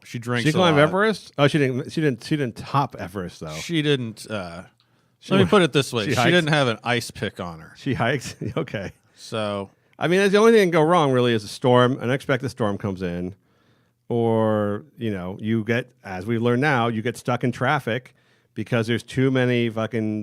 She drinks. She climbed a lot. Everest? Oh, she didn't top Everest though. She didn't. Let me put it this way: she didn't have an ice pick on her. She hikes. Okay. So I mean, the only thing that can go wrong really is a storm, an unexpected storm comes in, or you get, as we learn now, you get stuck in traffic because there's too many fucking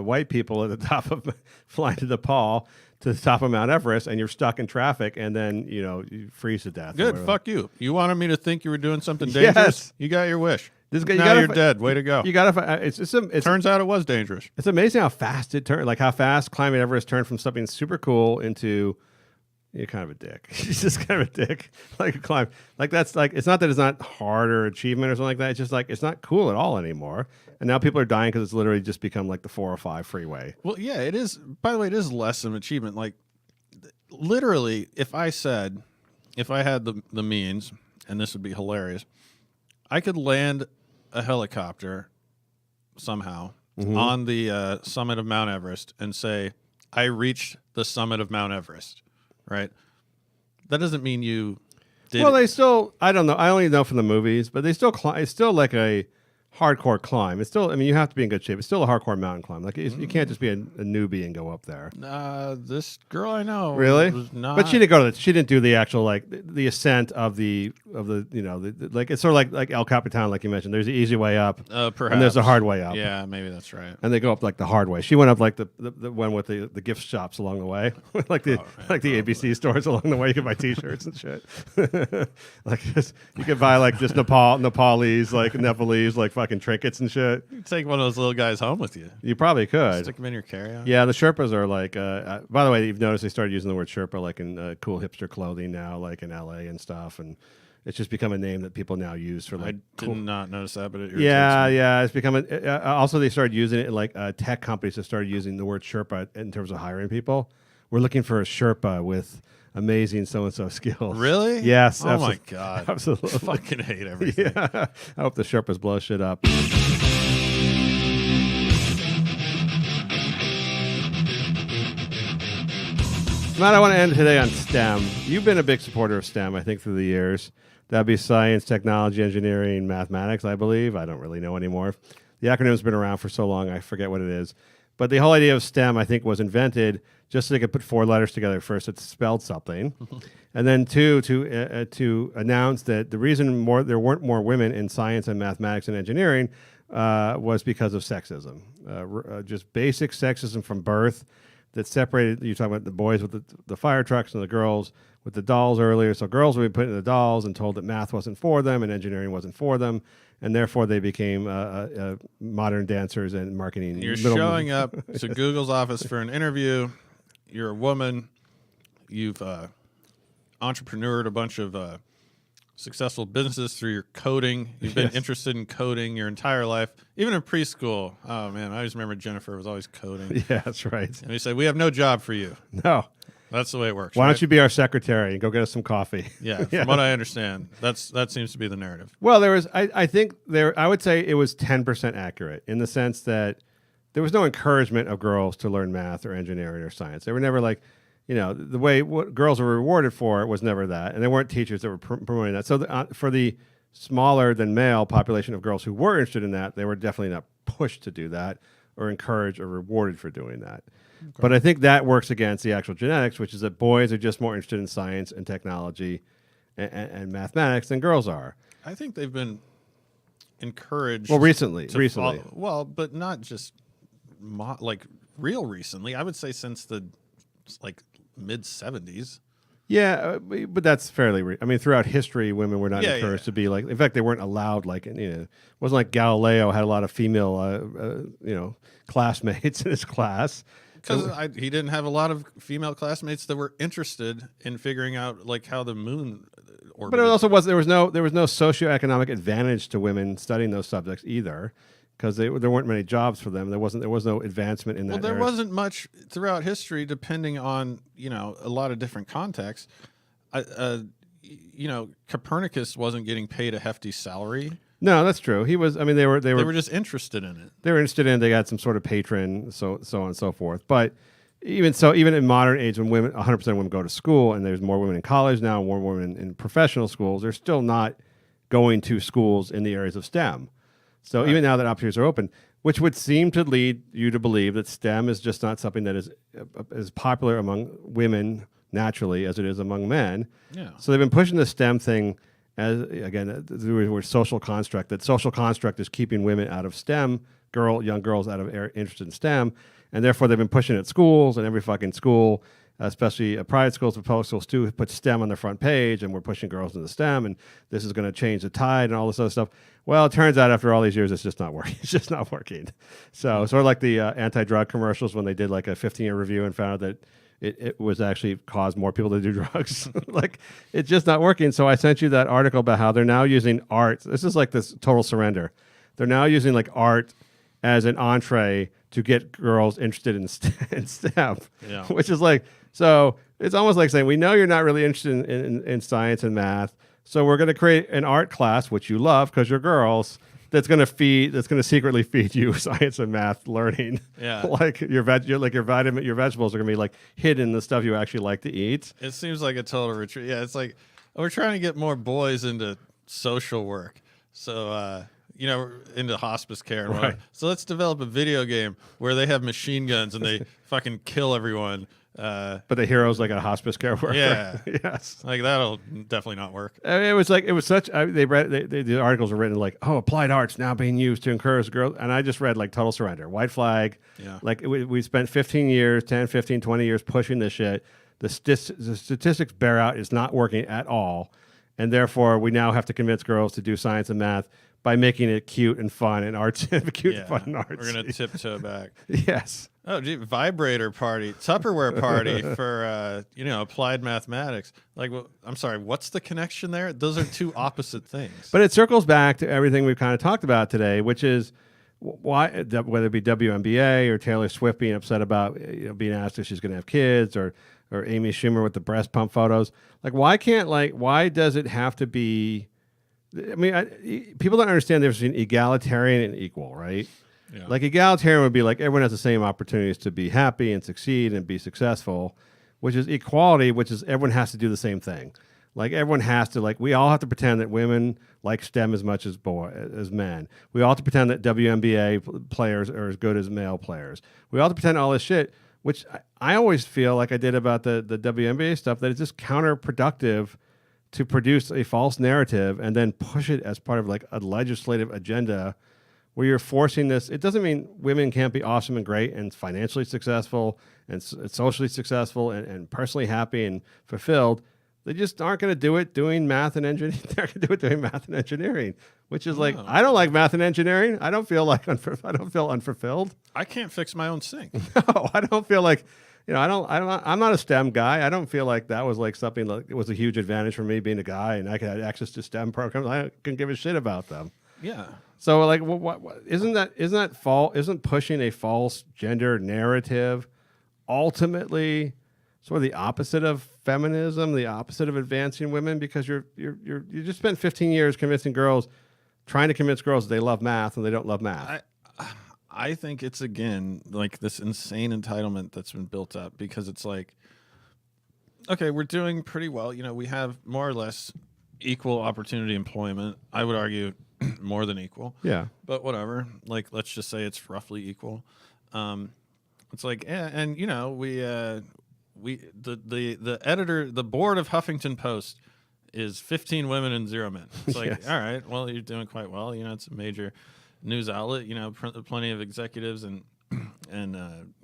white people at the top of flying to Nepal to the top of Mount Everest, and you're stuck in traffic, and then you freeze to death. good. Fuck you. You wanted me to think you were doing something dangerous. Yes. You got your wish. Now you're dead. Way to go. You gotta. It's Turns out it was dangerous. It's amazing how fast it turned. Like how fast climbing Everest turned from something super cool into you're kind of a dick. She's just kind of a dick. Like a climb. Like that's like it's not that it's not hard or achievement or something like that. It's just like it's not cool at all anymore. And now people are dying because it's literally just become like the 405 freeway. Well, yeah, it is. By the way, it is less of an achievement. Like literally, if I had the means, and this would be hilarious, I could land a helicopter somehow on the summit of Mount Everest and say, I reached the summit of Mount Everest, right? That doesn't mean you did. Well, they still, I don't know. I only know from the movies, but they still climb. It's still like a hardcore climb. It's still, I mean, you have to be in good shape. It's still a hardcore mountain climb. Like you can't just be a newbie and go up there. This girl I know really, was not. But she didn't go to. She didn't do the actual like the ascent of the like it's sort of like El Capitan, like you mentioned. There's the easy way up, perhaps, and there's the hard way up. Yeah, maybe that's right. And they go up like the hard way. She went up like the one with the gift shops along the way, like the ABC stores along the way. You can buy T-shirts and shit. Like you could buy like just Nepalese like fucking trinkets and shit. You could take one of those little guys home with you. You probably could. Stick them in your carry-on. Yeah, the Sherpas are like. By the way, you've noticed they started using the word Sherpa like in cool hipster clothing now, like in LA and stuff, and it's just become a name that people now use for like. I did not notice that, but it irritates me. Yeah, it's become. Also, they started using it in like tech companies that started using the word Sherpa in terms of hiring people. We're looking for a Sherpa with amazing so-and-so skills. Really? Yes. Oh my God. Absolutely. I fucking hate everything. Yeah. I hope the Sherpas blow shit up. Matt, I want to end today on STEM. You've been a big supporter of STEM, I think, through the years. That'd be science, technology, engineering, mathematics, I believe. I don't really know anymore. The acronym's been around for so long, I forget what it is. But the whole idea of STEM, I think, was invented just so they could put four letters together. First, it spelled something. And then two, to announce that the reason there weren't more women in science and mathematics and engineering was because of sexism. Just basic sexism from birth that separated, you're talking about the boys with the fire trucks and the girls with the dolls earlier. So girls would be put in the dolls and told that math wasn't for them and engineering wasn't for them. And therefore they became modern dancers and marketing. You're showing up to Google's office for an interview. You're a woman. You've entrepreneured a bunch of successful businesses through your coding. You've been interested in coding your entire life, even in preschool. Oh, man, I always remember Jennifer was always coding. Yeah, that's right. And he said, we have no job for you. No. That's the way it works. Why don't you be our secretary and go get us some coffee? Yeah, from what I understand, that seems to be the narrative. Well, I would say it was 10% accurate in the sense that there was no encouragement of girls to learn math or engineering or science. They were never like, the way what girls were rewarded for was never that. And there weren't teachers that were promoting that. So for the smaller than male population of girls who were interested in that, they were definitely not pushed to do that or encouraged or rewarded for doing that. Okay. But I think that works against the actual genetics, which is that boys are just more interested in science and technology and mathematics than girls are. I think they've been encouraged. Well, recently. Well, but not just like real recently. I would say since the like mid 70s. Yeah, but that's fairly. I mean, throughout history, women were not Yeah, encouraged yeah. to be like. In fact, they weren't allowed. Like, it wasn't like Galileo had a lot of female, classmates in his class. Because he didn't have a lot of female classmates that were interested in figuring out like how the moon orbited. But it also there was no socioeconomic advantage to women studying those subjects either, because there weren't many jobs for them. There was no advancement in that. Well, there area. wasn't much throughout history, depending on a lot of different contexts. Copernicus wasn't getting paid a hefty salary. No, that's true. He was. I mean, they were just interested in it. They were interested in. They got some sort of patron, so on and so forth. But even in modern age, when 100% of women go to school, and there's more women in college now, more women in professional schools, they're still not going to schools in the areas of STEM. So even now that opportunities are open, which would seem to lead you to believe that STEM is just not something that is as popular among women naturally as it is among men. Yeah. So they've been pushing the STEM thing as, again, the word social construct. That social construct is keeping women out of STEM, young girls out of interest in STEM, and therefore they've been pushing it at schools, and every fucking school, especially private schools and public schools too, put STEM on their front page, and we're pushing girls into STEM, and this is going to change the tide and all this other stuff. Well, it turns out after all these years, it's just not working. It's just not working. So sort of like the anti-drug commercials when they did like a 15-year review and found out that it was actually caused more people to do drugs. Like, it's just not working. So I sent you that article about how they're now using art. This is like this total surrender. They're now using like art as an entree to get girls interested in STEM, which is like, so it's almost like saying, we know you're not really interested in science and math, so we're going to create an art class, which you love because you're girls, that's going to secretly feed you science and math learning. Yeah. Like your vegetables are going to be like hidden in the stuff you actually like to eat. It seems like a total retreat. Yeah, it's like we're trying to get more boys into social work. So, into hospice care. And right. So let's develop a video game where they have machine guns and they fucking kill everyone. But the hero's like a hospice care worker. Yeah. Yes. Like that'll definitely not work. I mean, the articles were written like, oh, applied arts now being used to encourage girls. And I just read like total surrender, white flag. Yeah. Like we spent 15 years, 10, 15, 20 years pushing this shit. The statistics bear out it's not working at all. And therefore we now have to convince girls to do science and math by making it cute and fun and arts. Cute and fun and arts. We're going to tiptoe back. Yes. Oh, gee, vibrator party, Tupperware party for, applied mathematics. Like, well, I'm sorry, what's the connection there? Those are two opposite things. But it circles back to everything we've kind of talked about today, which is why, whether it be WNBA or Taylor Swift being upset about being asked if she's going to have kids, or Amy Schumer with the breast pump photos. Like, why does it have to be? I mean, people don't understand the difference between egalitarian and equal, right? Yeah. Like egalitarian would be like everyone has the same opportunities to be happy and succeed and be successful, which is equality, which is everyone has to do the same thing. Like everyone has to, like, we all have to pretend that women like STEM as much as men. We all have to pretend that WNBA players are as good as male players. We all have to pretend all this shit, which I always feel like I did about the WNBA stuff, that it's just counterproductive to produce a false narrative and then push it as part of like a legislative agenda where you're forcing this. It doesn't mean women can't be awesome and great and financially successful and socially successful and personally happy and fulfilled. They just aren't going to do it doing math and engineering. They're going to do it doing math and engineering, which is like, I don't like math and engineering. I don't feel unfulfilled. I can't fix my own sink. No, I don't feel like, I'm not a STEM guy. I don't feel like that was like something that was a huge advantage for me being a guy and I could have access to STEM programs. I couldn't give a shit about them. Yeah. So like, isn't pushing a false gender narrative ultimately sort of the opposite of feminism, the opposite of advancing women? Because you just spent 15 years trying to convince girls that they love math and they don't love math. I think it's, again, like this insane entitlement that's been built up, because it's like, okay, we're doing pretty well. We have more or less equal opportunity employment. I would argue more than equal. Yeah. But whatever. Like, let's just say it's roughly equal. It's like, and the editor, the board of Huffington Post is 15 women and 0 men. It's like, yes. All right, well, you're doing quite well. It's a major news outlet. Plenty of executives and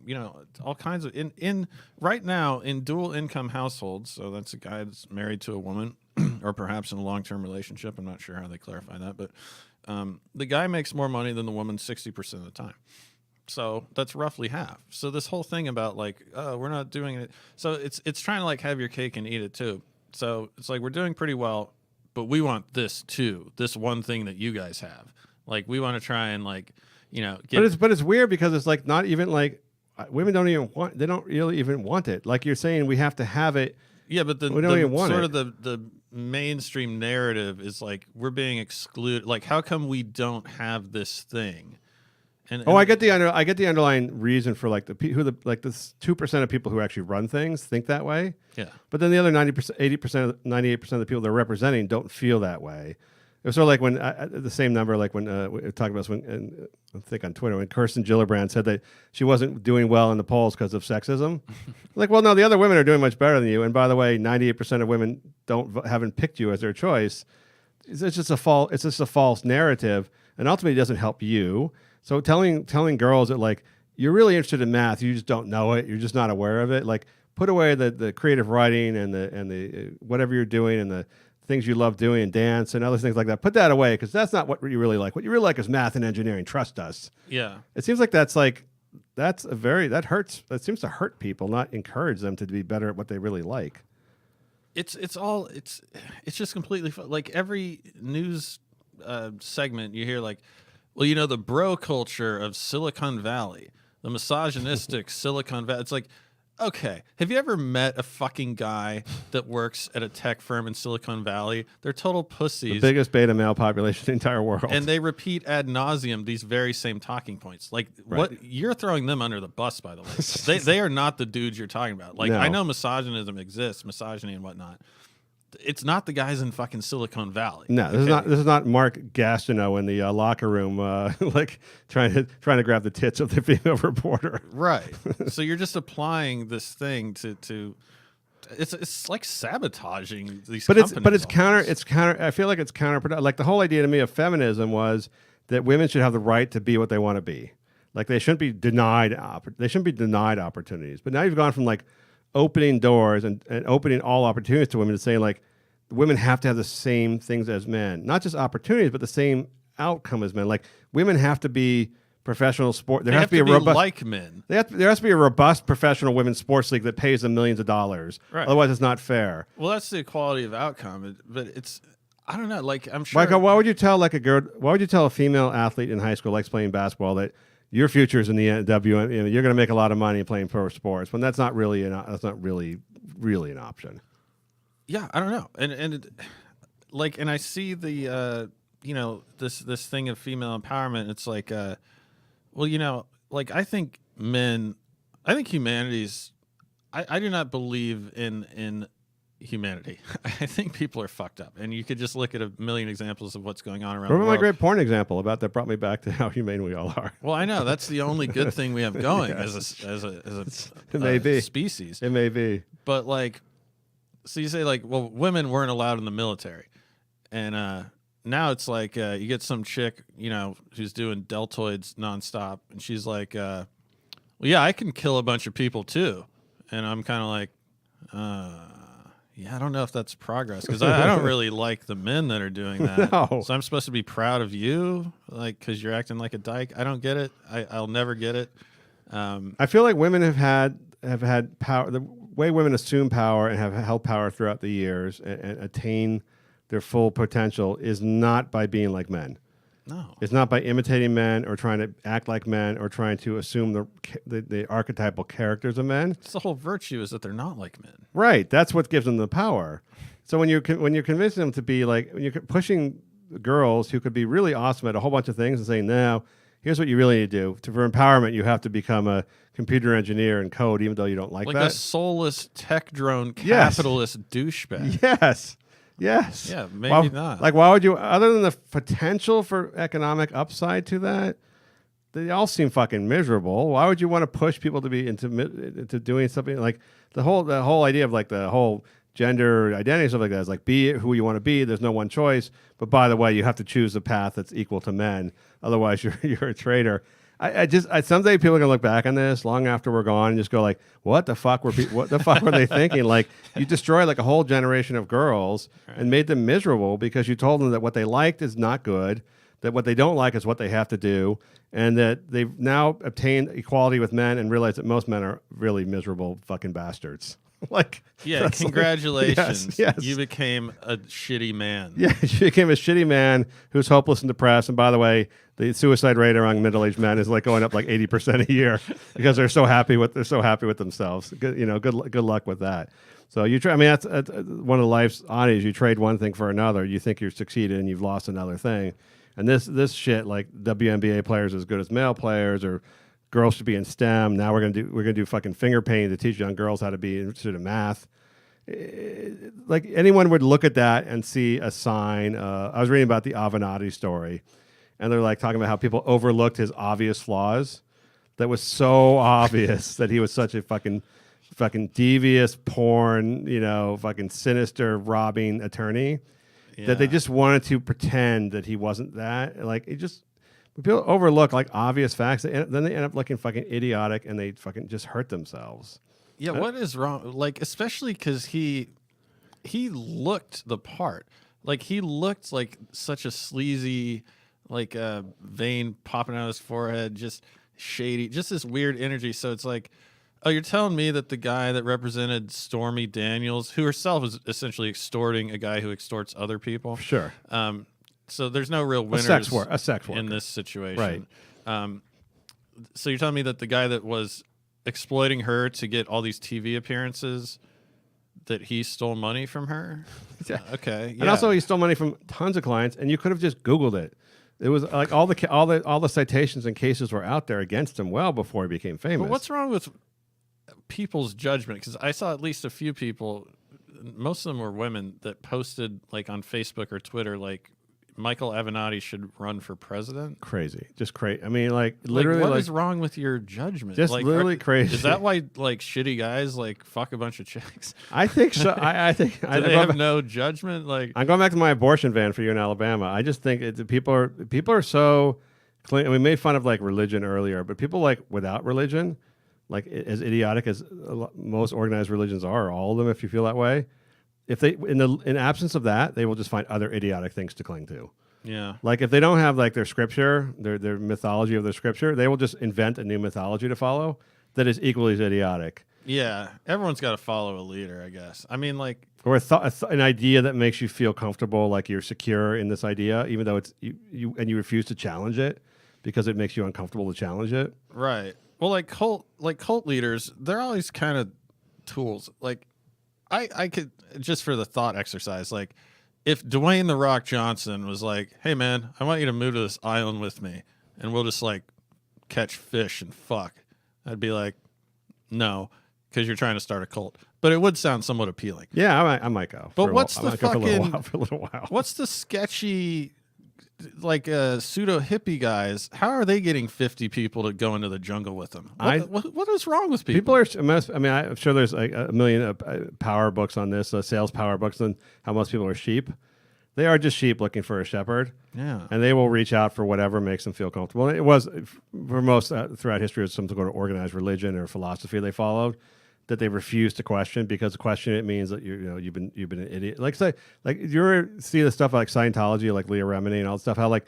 you know, all kinds of in right now in dual income households. So that's a guy that's married to a woman, or perhaps in a long term relationship. I'm not sure how they clarify that, but the guy makes more money than the woman 60% of the time. So that's roughly half. So this whole thing about like, oh, we're not doing it. So it's trying to like have your cake and eat it too. So it's like we're doing pretty well, but we want this too. This one thing that you guys have. Like we want to try and like, you know, get. But it's weird because it's like not even like women don't even want. They don't really even want it. Like you're saying, we have to have it. Yeah, but we don't even want sort it. of the mainstream narrative is like we're being excluded. Like how come we don't have this thing? And I get the underlying reason for like the 2% of people who actually run things think that way. Yeah. But then the other 90%, 80%, 98% of the people they're representing don't feel that way. It was sort of like when the same number, like when we talked about this when I think on Twitter when Kirsten Gillibrand said that she wasn't doing well in the polls because of sexism. Like, well, no, the other women are doing much better than you. And by the way, 98% of women haven't picked you as their choice. It's just a false narrative, and ultimately it doesn't help you. So telling girls that like you're really interested in math, you just don't know it, you're just not aware of it. Like put away the creative writing and the whatever you're doing and the things you love doing and dance and other things like that. Put that away because that's not what you really like. What you really like is math and engineering. Trust us. Yeah. It seems like that hurts. That seems to hurt people, not encourage them to be better at what they really like. It's just completely like every news segment you hear like, well, you know, the bro culture of Silicon Valley, the misogynistic Silicon Valley. It's like, okay, have you ever met a fucking guy that works at a tech firm in Silicon Valley? They're total pussies. The biggest beta male population in the entire world. And they repeat ad nauseum these very same talking points. Like, what you're throwing them under the bus, by the way. they are not the dudes you're talking about. Like, No. I know misogynism exists, misogyny and whatnot. It's not the guys in fucking Silicon Valley. No, this is not Mark Gastineau in the locker room, like trying to grab the tits of the female reporter. Right. So you're just applying this thing to it's like sabotaging these. But companies it's counter. I feel like it's counterproductive. Like the whole idea to me of feminism was that women should have the right to be what they want to be. Like they shouldn't be denied. They shouldn't be denied opportunities. But now you've gone from like opening doors and opening all opportunities to women to saying like women have to have the same things as men, not just opportunities, but the same outcome as men. Like women have to be professional sport. There has to be a robust like men. There has to be a robust professional women's sports league that pays them millions of dollars. Right. Otherwise, it's not fair. Well, that's the equality of outcome, but it's I don't know. Like I'm sure. Michael, why would you tell a female athlete in high school likes playing basketball that your future is in the WNBA, you're going to make a lot of money playing pro sports when that's not really an option. Yeah, I don't know, and I see the this thing of female empowerment. It's like, well, you know, like I think humanity's. I do not believe in humanity. I think people are fucked up, and you could just look at a million examples of what's going on around the Remember world. my great porn example about that brought me back to how humane we all are. Well, I know that's the only good thing we have going Yes. as a It may be. species. It may be. But like, so you say like, well, women weren't allowed in the military, and now it's like you get some chick, you know, who's doing deltoids nonstop, and she's like, well, yeah, I can kill a bunch of people too, and I'm kind of like, yeah, I don't know if that's progress because I don't really like the men that are doing that. No. So I'm supposed to be proud of you, like, because you're acting like a dyke. I don't get it. I'll never get it. I feel like women have had power. The way women assume power and have held power throughout the years and attain their full potential is not by being like men. No, it's not by imitating men or trying to act like men or trying to assume the archetypal characters of men. it's the whole virtue is that they're not like men. Right, that's what gives them the power. So when you're convincing them to be like, when you're pushing girls who could be really awesome at a whole bunch of things and saying, no, here's what you really need to do. For empowerment, you have to become a computer engineer and code, even though you don't like that. Like a soulless tech drone capitalist douchebag. Yes. Yes. Yeah, maybe not. Like, why would you, other than the potential for economic upside to that, they all seem fucking miserable. Why would you want to push people to be into doing something like the whole idea of like the whole gender identity stuff like that is like be who you want to be. There's no one choice. But by the way, you have to choose a path that's equal to men. Otherwise, you're a traitor. Someday people are gonna look back on this long after we're gone and just go like, what the fuck were they thinking? Like, you destroyed like a whole generation of girls and made them miserable because you told them that what they liked is not good, that what they don't like is what they have to do, and that they've now obtained equality with men and realized that most men are really miserable fucking bastards. Like, yeah, congratulations. Like, yes. You became a shitty man. Yeah, you became a shitty man who's hopeless and depressed. And by the way, the suicide rate among middle-aged men is like going up like 80% a year because they're so happy with themselves. Good, good luck with that. So you try. I mean, that's one of life's oddities. You trade one thing for another. You think you're succeeded and you've lost another thing. And this shit, like WNBA players as good as male players, or girls should be in STEM. Now we're gonna do fucking finger painting to teach young girls how to be interested in math. Like, anyone would look at that and see a sign. I was reading about the Avenatti story, and they're like talking about how people overlooked his obvious flaws. That was so obvious that he was such a fucking devious, porn, fucking sinister, robbing attorney. Yeah. That they just wanted to pretend that he wasn't that. Like, people overlook like obvious facts, then they end up looking fucking idiotic, and they fucking just hurt themselves. Yeah, what is wrong? Like, especially because he looked the part. Like, he looked like such a sleazy, like a vein popping out of his forehead, just shady, just this weird energy. So it's like, oh, you're telling me that the guy that represented Stormy Daniels, who herself is essentially extorting a guy who extorts other people. Sure. So there's no real winners a sex worker in this situation. Right. So you're telling me that the guy that was exploiting her to get all these TV appearances, that he stole money from her? Yeah. Okay. Yeah. And also he stole money from tons of clients, and you could have just Googled it. It was like all the citations and cases were out there against him well before he became famous. But what's wrong with people's judgment? Because I saw at least a few people, most of them were women, that posted like on Facebook or Twitter, like, Michael Avenatti should run for president. Crazy, just crazy. I mean, like, literally, what is wrong with your judgment? Just like, literally crazy. Is that why like shitty guys like fuck a bunch of chicks? I think so. I think they have no judgment. Like, I'm going back to my abortion van for you in Alabama. I just think people are so clean. We made fun of like religion earlier, but people like without religion, like as idiotic as most organized religions are, all of them, if you feel that way. If they in absence of that, they will just find other idiotic things to cling to. Yeah. Like, if they don't have like their scripture, their mythology of their scripture, they will just invent a new mythology to follow that is equally as idiotic. Yeah. Everyone's got to follow a leader, I guess. I mean, like, or an idea that makes you feel comfortable, like you're secure in this idea, even though it's you refuse to challenge it because it makes you uncomfortable to challenge it. Right. Well, like cult leaders, they're always kind of tools. Like, I could, just for the thought exercise, like, if Dwayne "The Rock" Johnson was like, hey, man, I want you to move to this island with me, and we'll just, like, catch fish and fuck, I'd be like, no, because you're trying to start a cult. But it would sound somewhat appealing. Yeah, I might go. But what's the fucking... For a little while. What's the sketchy, like, pseudo-hippie guys? How are they getting 50 people to go into the jungle with them? What is wrong with people? I'm sure there's like a million power books on this, sales power books on how most people are sheep. They are just sheep looking for a shepherd. Yeah. And they will reach out for whatever makes them feel comfortable. And it was, for most throughout history, it was some sort of organized religion or philosophy they followed that they refused to question, because to question it means that you've been an idiot. Like you ever see the stuff like Scientology, like Leah Remini and all that stuff, how like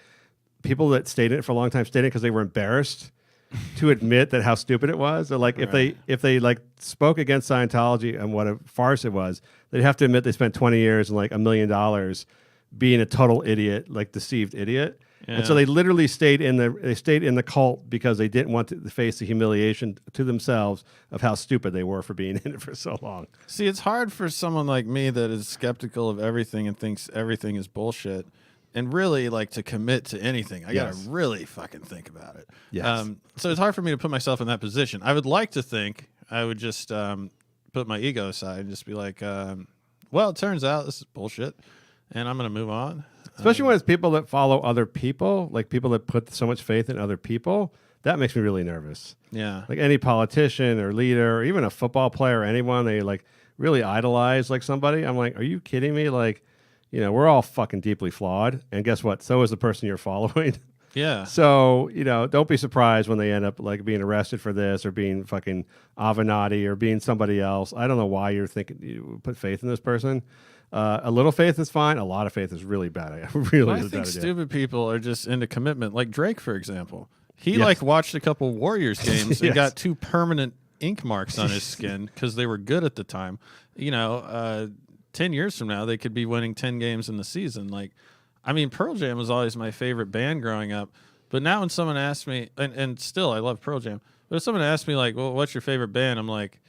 people that stayed in it for a long time stayed in it because they were embarrassed to admit that how stupid it was. Or like if they like spoke against Scientology and what a farce it was, they'd have to admit they spent 20 years and like $1 million being a total idiot, like deceived idiot. Yeah. And so they literally stayed in the cult because they didn't want to face the humiliation to themselves of how stupid they were for being in it for so long. See, it's hard for someone like me that is skeptical of everything and thinks everything is bullshit, and really like to commit to anything. I gotta really fucking think about it. Yes. So it's hard for me to put myself in that position. I would like to think I would just put my ego aside and just be like, well, it turns out this is bullshit, and I'm gonna move on. Especially when it's people that follow other people, like people that put so much faith in other people. That makes me really nervous. Yeah. Like any politician or leader, or even a football player or anyone, they like really idolize like somebody. I'm like, are you kidding me? Like, we're all fucking deeply flawed. And guess what? So is the person you're following. Yeah. So, don't be surprised when they end up like being arrested for this or being fucking Avenatti or being somebody else. I don't know why you're thinking you put faith in this person. A little faith is fine. A lot of faith is really bad. Really, Well, I really think bad idea. stupid people are just into commitment. Like Drake, for example. He like watched a couple Warriors games and got 2 permanent ink marks on his skin because they were good at the time. 10 years from now, they could be winning 10 games in the season. Like, I mean, Pearl Jam was always my favorite band growing up. But now when someone asks me, and still I love Pearl Jam, but if someone asks me, like, well, what's your favorite band? I'm like,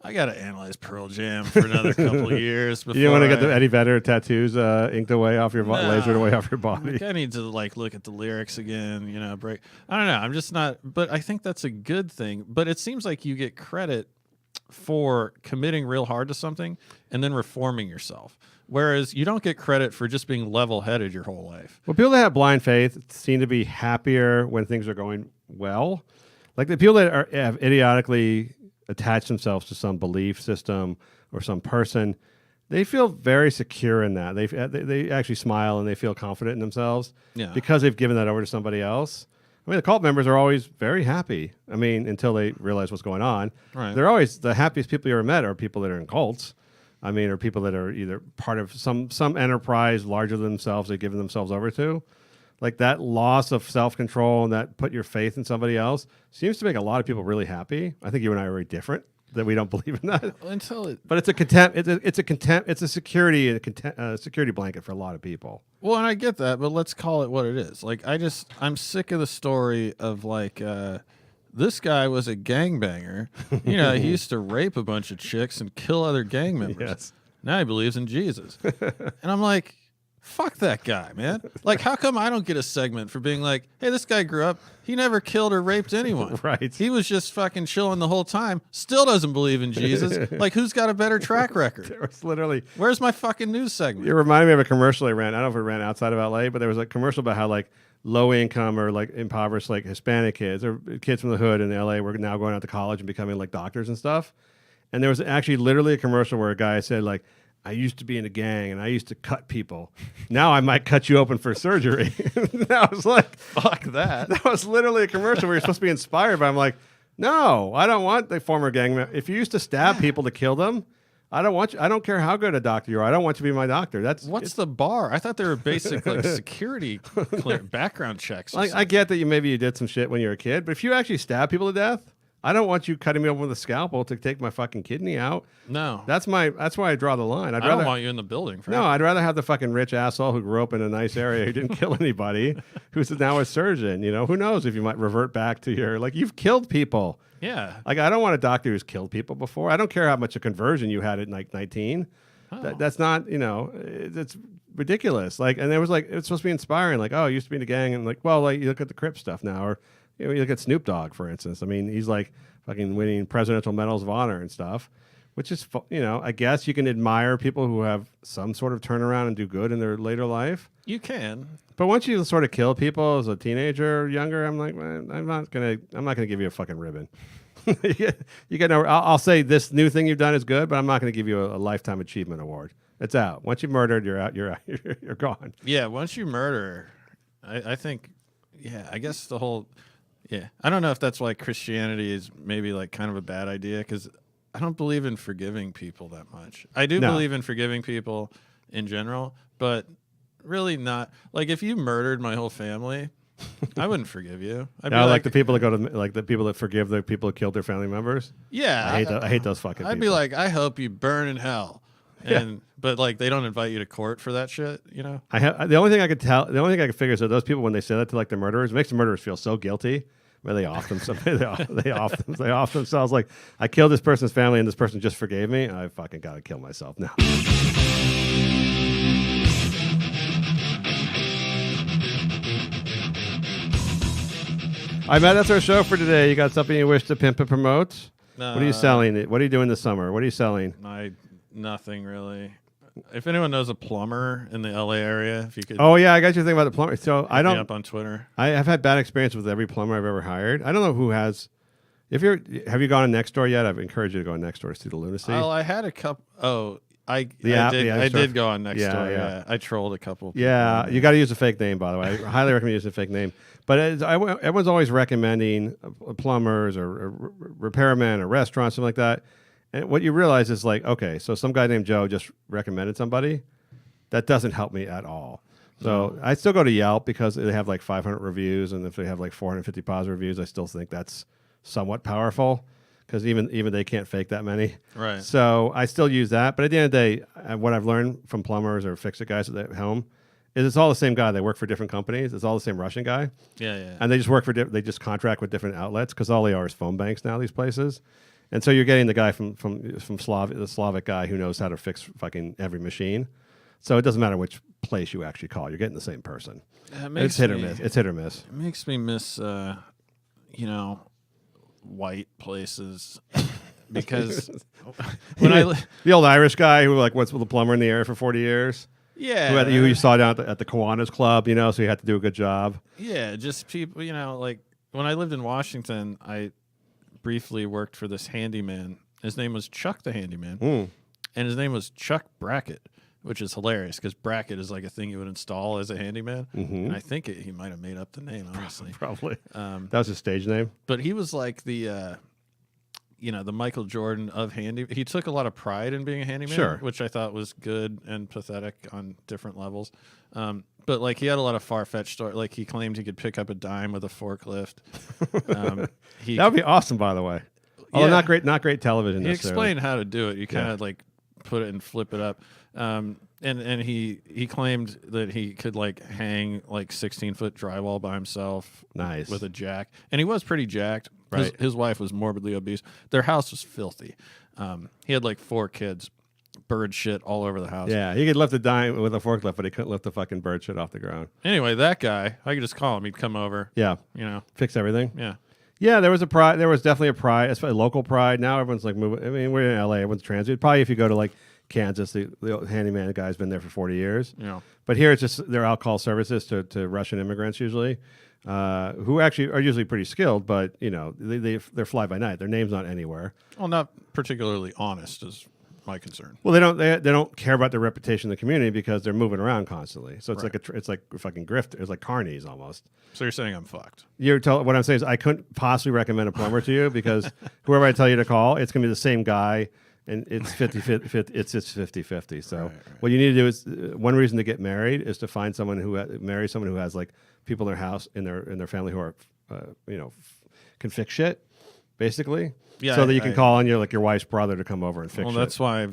I got to analyze Pearl Jam for another couple of years. Before You want to get the Eddie Vedder tattoos inked away off your lasered away off your body? Like, I need to look at the lyrics again, break. I don't know. I'm just not, but I think that's a good thing. But it seems like you get credit for committing real hard to something and then reforming yourself. Whereas you don't get credit for just being level-headed your whole life. Well, people that have blind faith seem to be happier when things are going well. Like the people that have idiotically attached themselves to some belief system or some person, they feel very secure in that. They actually smile and they feel confident in themselves because they've given that over to somebody else. I mean, the cult members are always very happy. I mean, until they realize what's going on. Right. They're always the happiest people you ever met are people that are in cults. I mean, or people that are either part of some enterprise larger than themselves they've given themselves over to. Like that loss of self-control and that put your faith in somebody else seems to make a lot of people really happy. I think you and I are very different, that we don't believe in that. But it's a contempt. It's a security security blanket for a lot of people. Well, and I get that, but let's call it what it is. Like, I'm sick of the story of like, this guy was a gangbanger. He used to rape a bunch of chicks and kill other gang members. Yes. Now he believes in Jesus. And I'm like, fuck that guy, man. Like, how come I don't get a segment for being like, hey, this guy grew up, he never killed or raped anyone. Right. He was just fucking chilling the whole time, still doesn't believe in Jesus. Like, who's got a better track record? There was literally... Where's my fucking news segment? It reminded me of a commercial I ran. I don't know if it ran outside of LA, but there was a commercial about how like low income or like impoverished like Hispanic kids or kids from the hood in LA were now going out to college and becoming like doctors and stuff. And there was actually literally a commercial where a guy said like, I used to be in a gang and I used to cut people. Now I might cut you open for surgery. And I was like, fuck that. That was literally a commercial where you're supposed to be inspired, but I'm like, no, I don't want the former gang member. If you used to stab people to kill them, I don't want you. I don't care how good a doctor you are. I don't want you to be my doctor. What's the bar? I thought they were basic like security background checks. Like I get that you did some shit when you were a kid, but if you actually stab people to death, I don't want you cutting me open with a scalpel to take my fucking kidney out. No, that's why I draw the line. I don't want you in the building. No, I'd rather have the fucking rich asshole who grew up in a nice area who didn't kill anybody, who's now a surgeon. Who knows if you might revert back to your you've killed people. Yeah. Like I don't want a doctor who's killed people before. I don't care how much a conversion you had at like 19. Oh. That's not it's ridiculous. Like, and there was it's supposed to be inspiring. Like, oh, I used to be in a gang, and like, well, like you look at the Crip stuff now, or you look at Snoop Dogg, for instance. I mean, he's like fucking winning presidential medals of honor and stuff, which is, I guess you can admire people who have some sort of turnaround and do good in their later life. You can. But once you sort of kill people as a teenager or younger, I'm like, well, I'm not gonna give you a fucking ribbon. you get no. I'll say this new thing you've done is good, but I'm not gonna give you a lifetime achievement award. It's out. Once you've murdered, you're out. You're out. You're gone. Yeah. Once you murder, I think. Yeah. I guess the whole. Yeah. I don't know if that's why Christianity is maybe like kind of a bad idea, because I don't believe in forgiving people that much. I do believe in forgiving people in general, but really not. Like if you murdered my whole family, I wouldn't forgive you. I'd be like the people that go to the people that forgive the people who killed their family members. Yeah. I hate those fucking people. I'd be like, I hope you burn in hell. And but like they don't invite you to court for that shit, The only thing I could figure is that those people, when they say that to like the murderers, it makes the murderers feel so guilty. Where they off themselves, they off themselves. Like, I killed this person's family and this person just forgave me. I fucking gotta kill myself now. All right, Matt, that's our show for today. You got something you wish to pimp and promote? What are you selling? What are you doing this summer? What are you selling? Nothing really. If anyone knows a plumber in the LA area, if you could. Oh yeah, I got your thing about the plumber. So I don't. Up on Twitter. I've had bad experience with every plumber I've ever hired. I don't know who has. Have you gone to Nextdoor yet? I've encouraged you to go on Nextdoor to see the lunacy. Oh, I had a couple. Oh, I did go on next door. Yeah. I trolled a couple. Yeah, you got to use a fake name, by the way. I highly recommend using a fake name. But everyone's always recommending plumbers or repairmen or restaurants, something like that. And what you realize is like, okay, so some guy named Joe just recommended somebody. That doesn't help me at all. So I still go to Yelp because they have like 500 reviews, and if they have like 450 positive reviews, I still think that's somewhat powerful because even they can't fake that many. Right. So I still use that. But at the end of the day, what I've learned from plumbers or fix-it guys at home is it's all the same guy. They work for different companies. It's all the same Russian guy. Yeah. And they just work for they just contract with different outlets because all they are is phone banks now. These places. And so you're getting the guy from the Slavic guy who knows how to fix fucking every machine. So it doesn't matter which place you actually call. You're getting the same person. It's hit or miss. It's hit or miss. It makes me miss, white places because when the old Irish guy who like was the plumber in the area for 40 years. Yeah. Who you saw down at the Kiwanis Club, so you had to do a good job. Yeah, just people, like when I lived in Washington, I briefly worked for this handyman. His name was Chuck the Handyman. And his name was Chuck Brackett, which is hilarious because bracket is like a thing you would install as a handyman. And I think he might have made up the name, honestly. Probably. That was his stage name. But he was like the Michael Jordan of handy. He took a lot of pride in being a handyman, sure, which I thought was good and pathetic on different levels. But like he had a lot of far-fetched stories. Like he claimed he could pick up a dime with a forklift. That would be awesome, by the way. Although not great television. He explained how to do it. You kind of like put it and flip it up. And he claimed that he could like hang like 16-foot drywall by himself. Nice. With a jack. And he was pretty jacked. Right. His wife was morbidly obese. Their house was filthy. He had like 4 kids. Bird shit all over the house. Yeah, he could lift a dime with a forklift, but he couldn't lift the fucking bird shit off the ground. Anyway, that guy, I could just call him. He'd come over. Yeah. Fix everything. Yeah. Yeah, there was definitely a pride, especially local pride. Now everyone's like moving. I mean, we're in LA, everyone's transit. Probably if you go to like Kansas, the handyman guy's been there for 40 years. Yeah. But here it's just they're out-call services to Russian immigrants usually, who actually are usually pretty skilled, but they're fly by night. Their name's not anywhere. Well, not particularly honest is my concern. Well, they don't care about their reputation in the community because they're moving around constantly. So it's it's like fucking grift. It's like carnies almost. So you're saying I'm fucked? What I'm saying is I couldn't possibly recommend a plumber to you because whoever I tell you to call, it's going to be the same guy, and it's 50-50. So what you need to do is one reason to get married is to find someone marry someone who has like people in their house in their family who are can fix shit basically. Yeah, so that you can call on your wife's brother to come over and fix. Well, that's why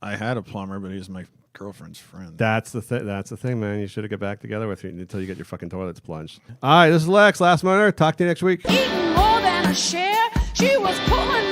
I had a plumber, but he's my girlfriend's friend. That's the thing, man. You should have got back together with you until you get your fucking toilets plunged. All right, this is Lex. Last Monday. Talk to you next week. Eating more than a share. She was pulling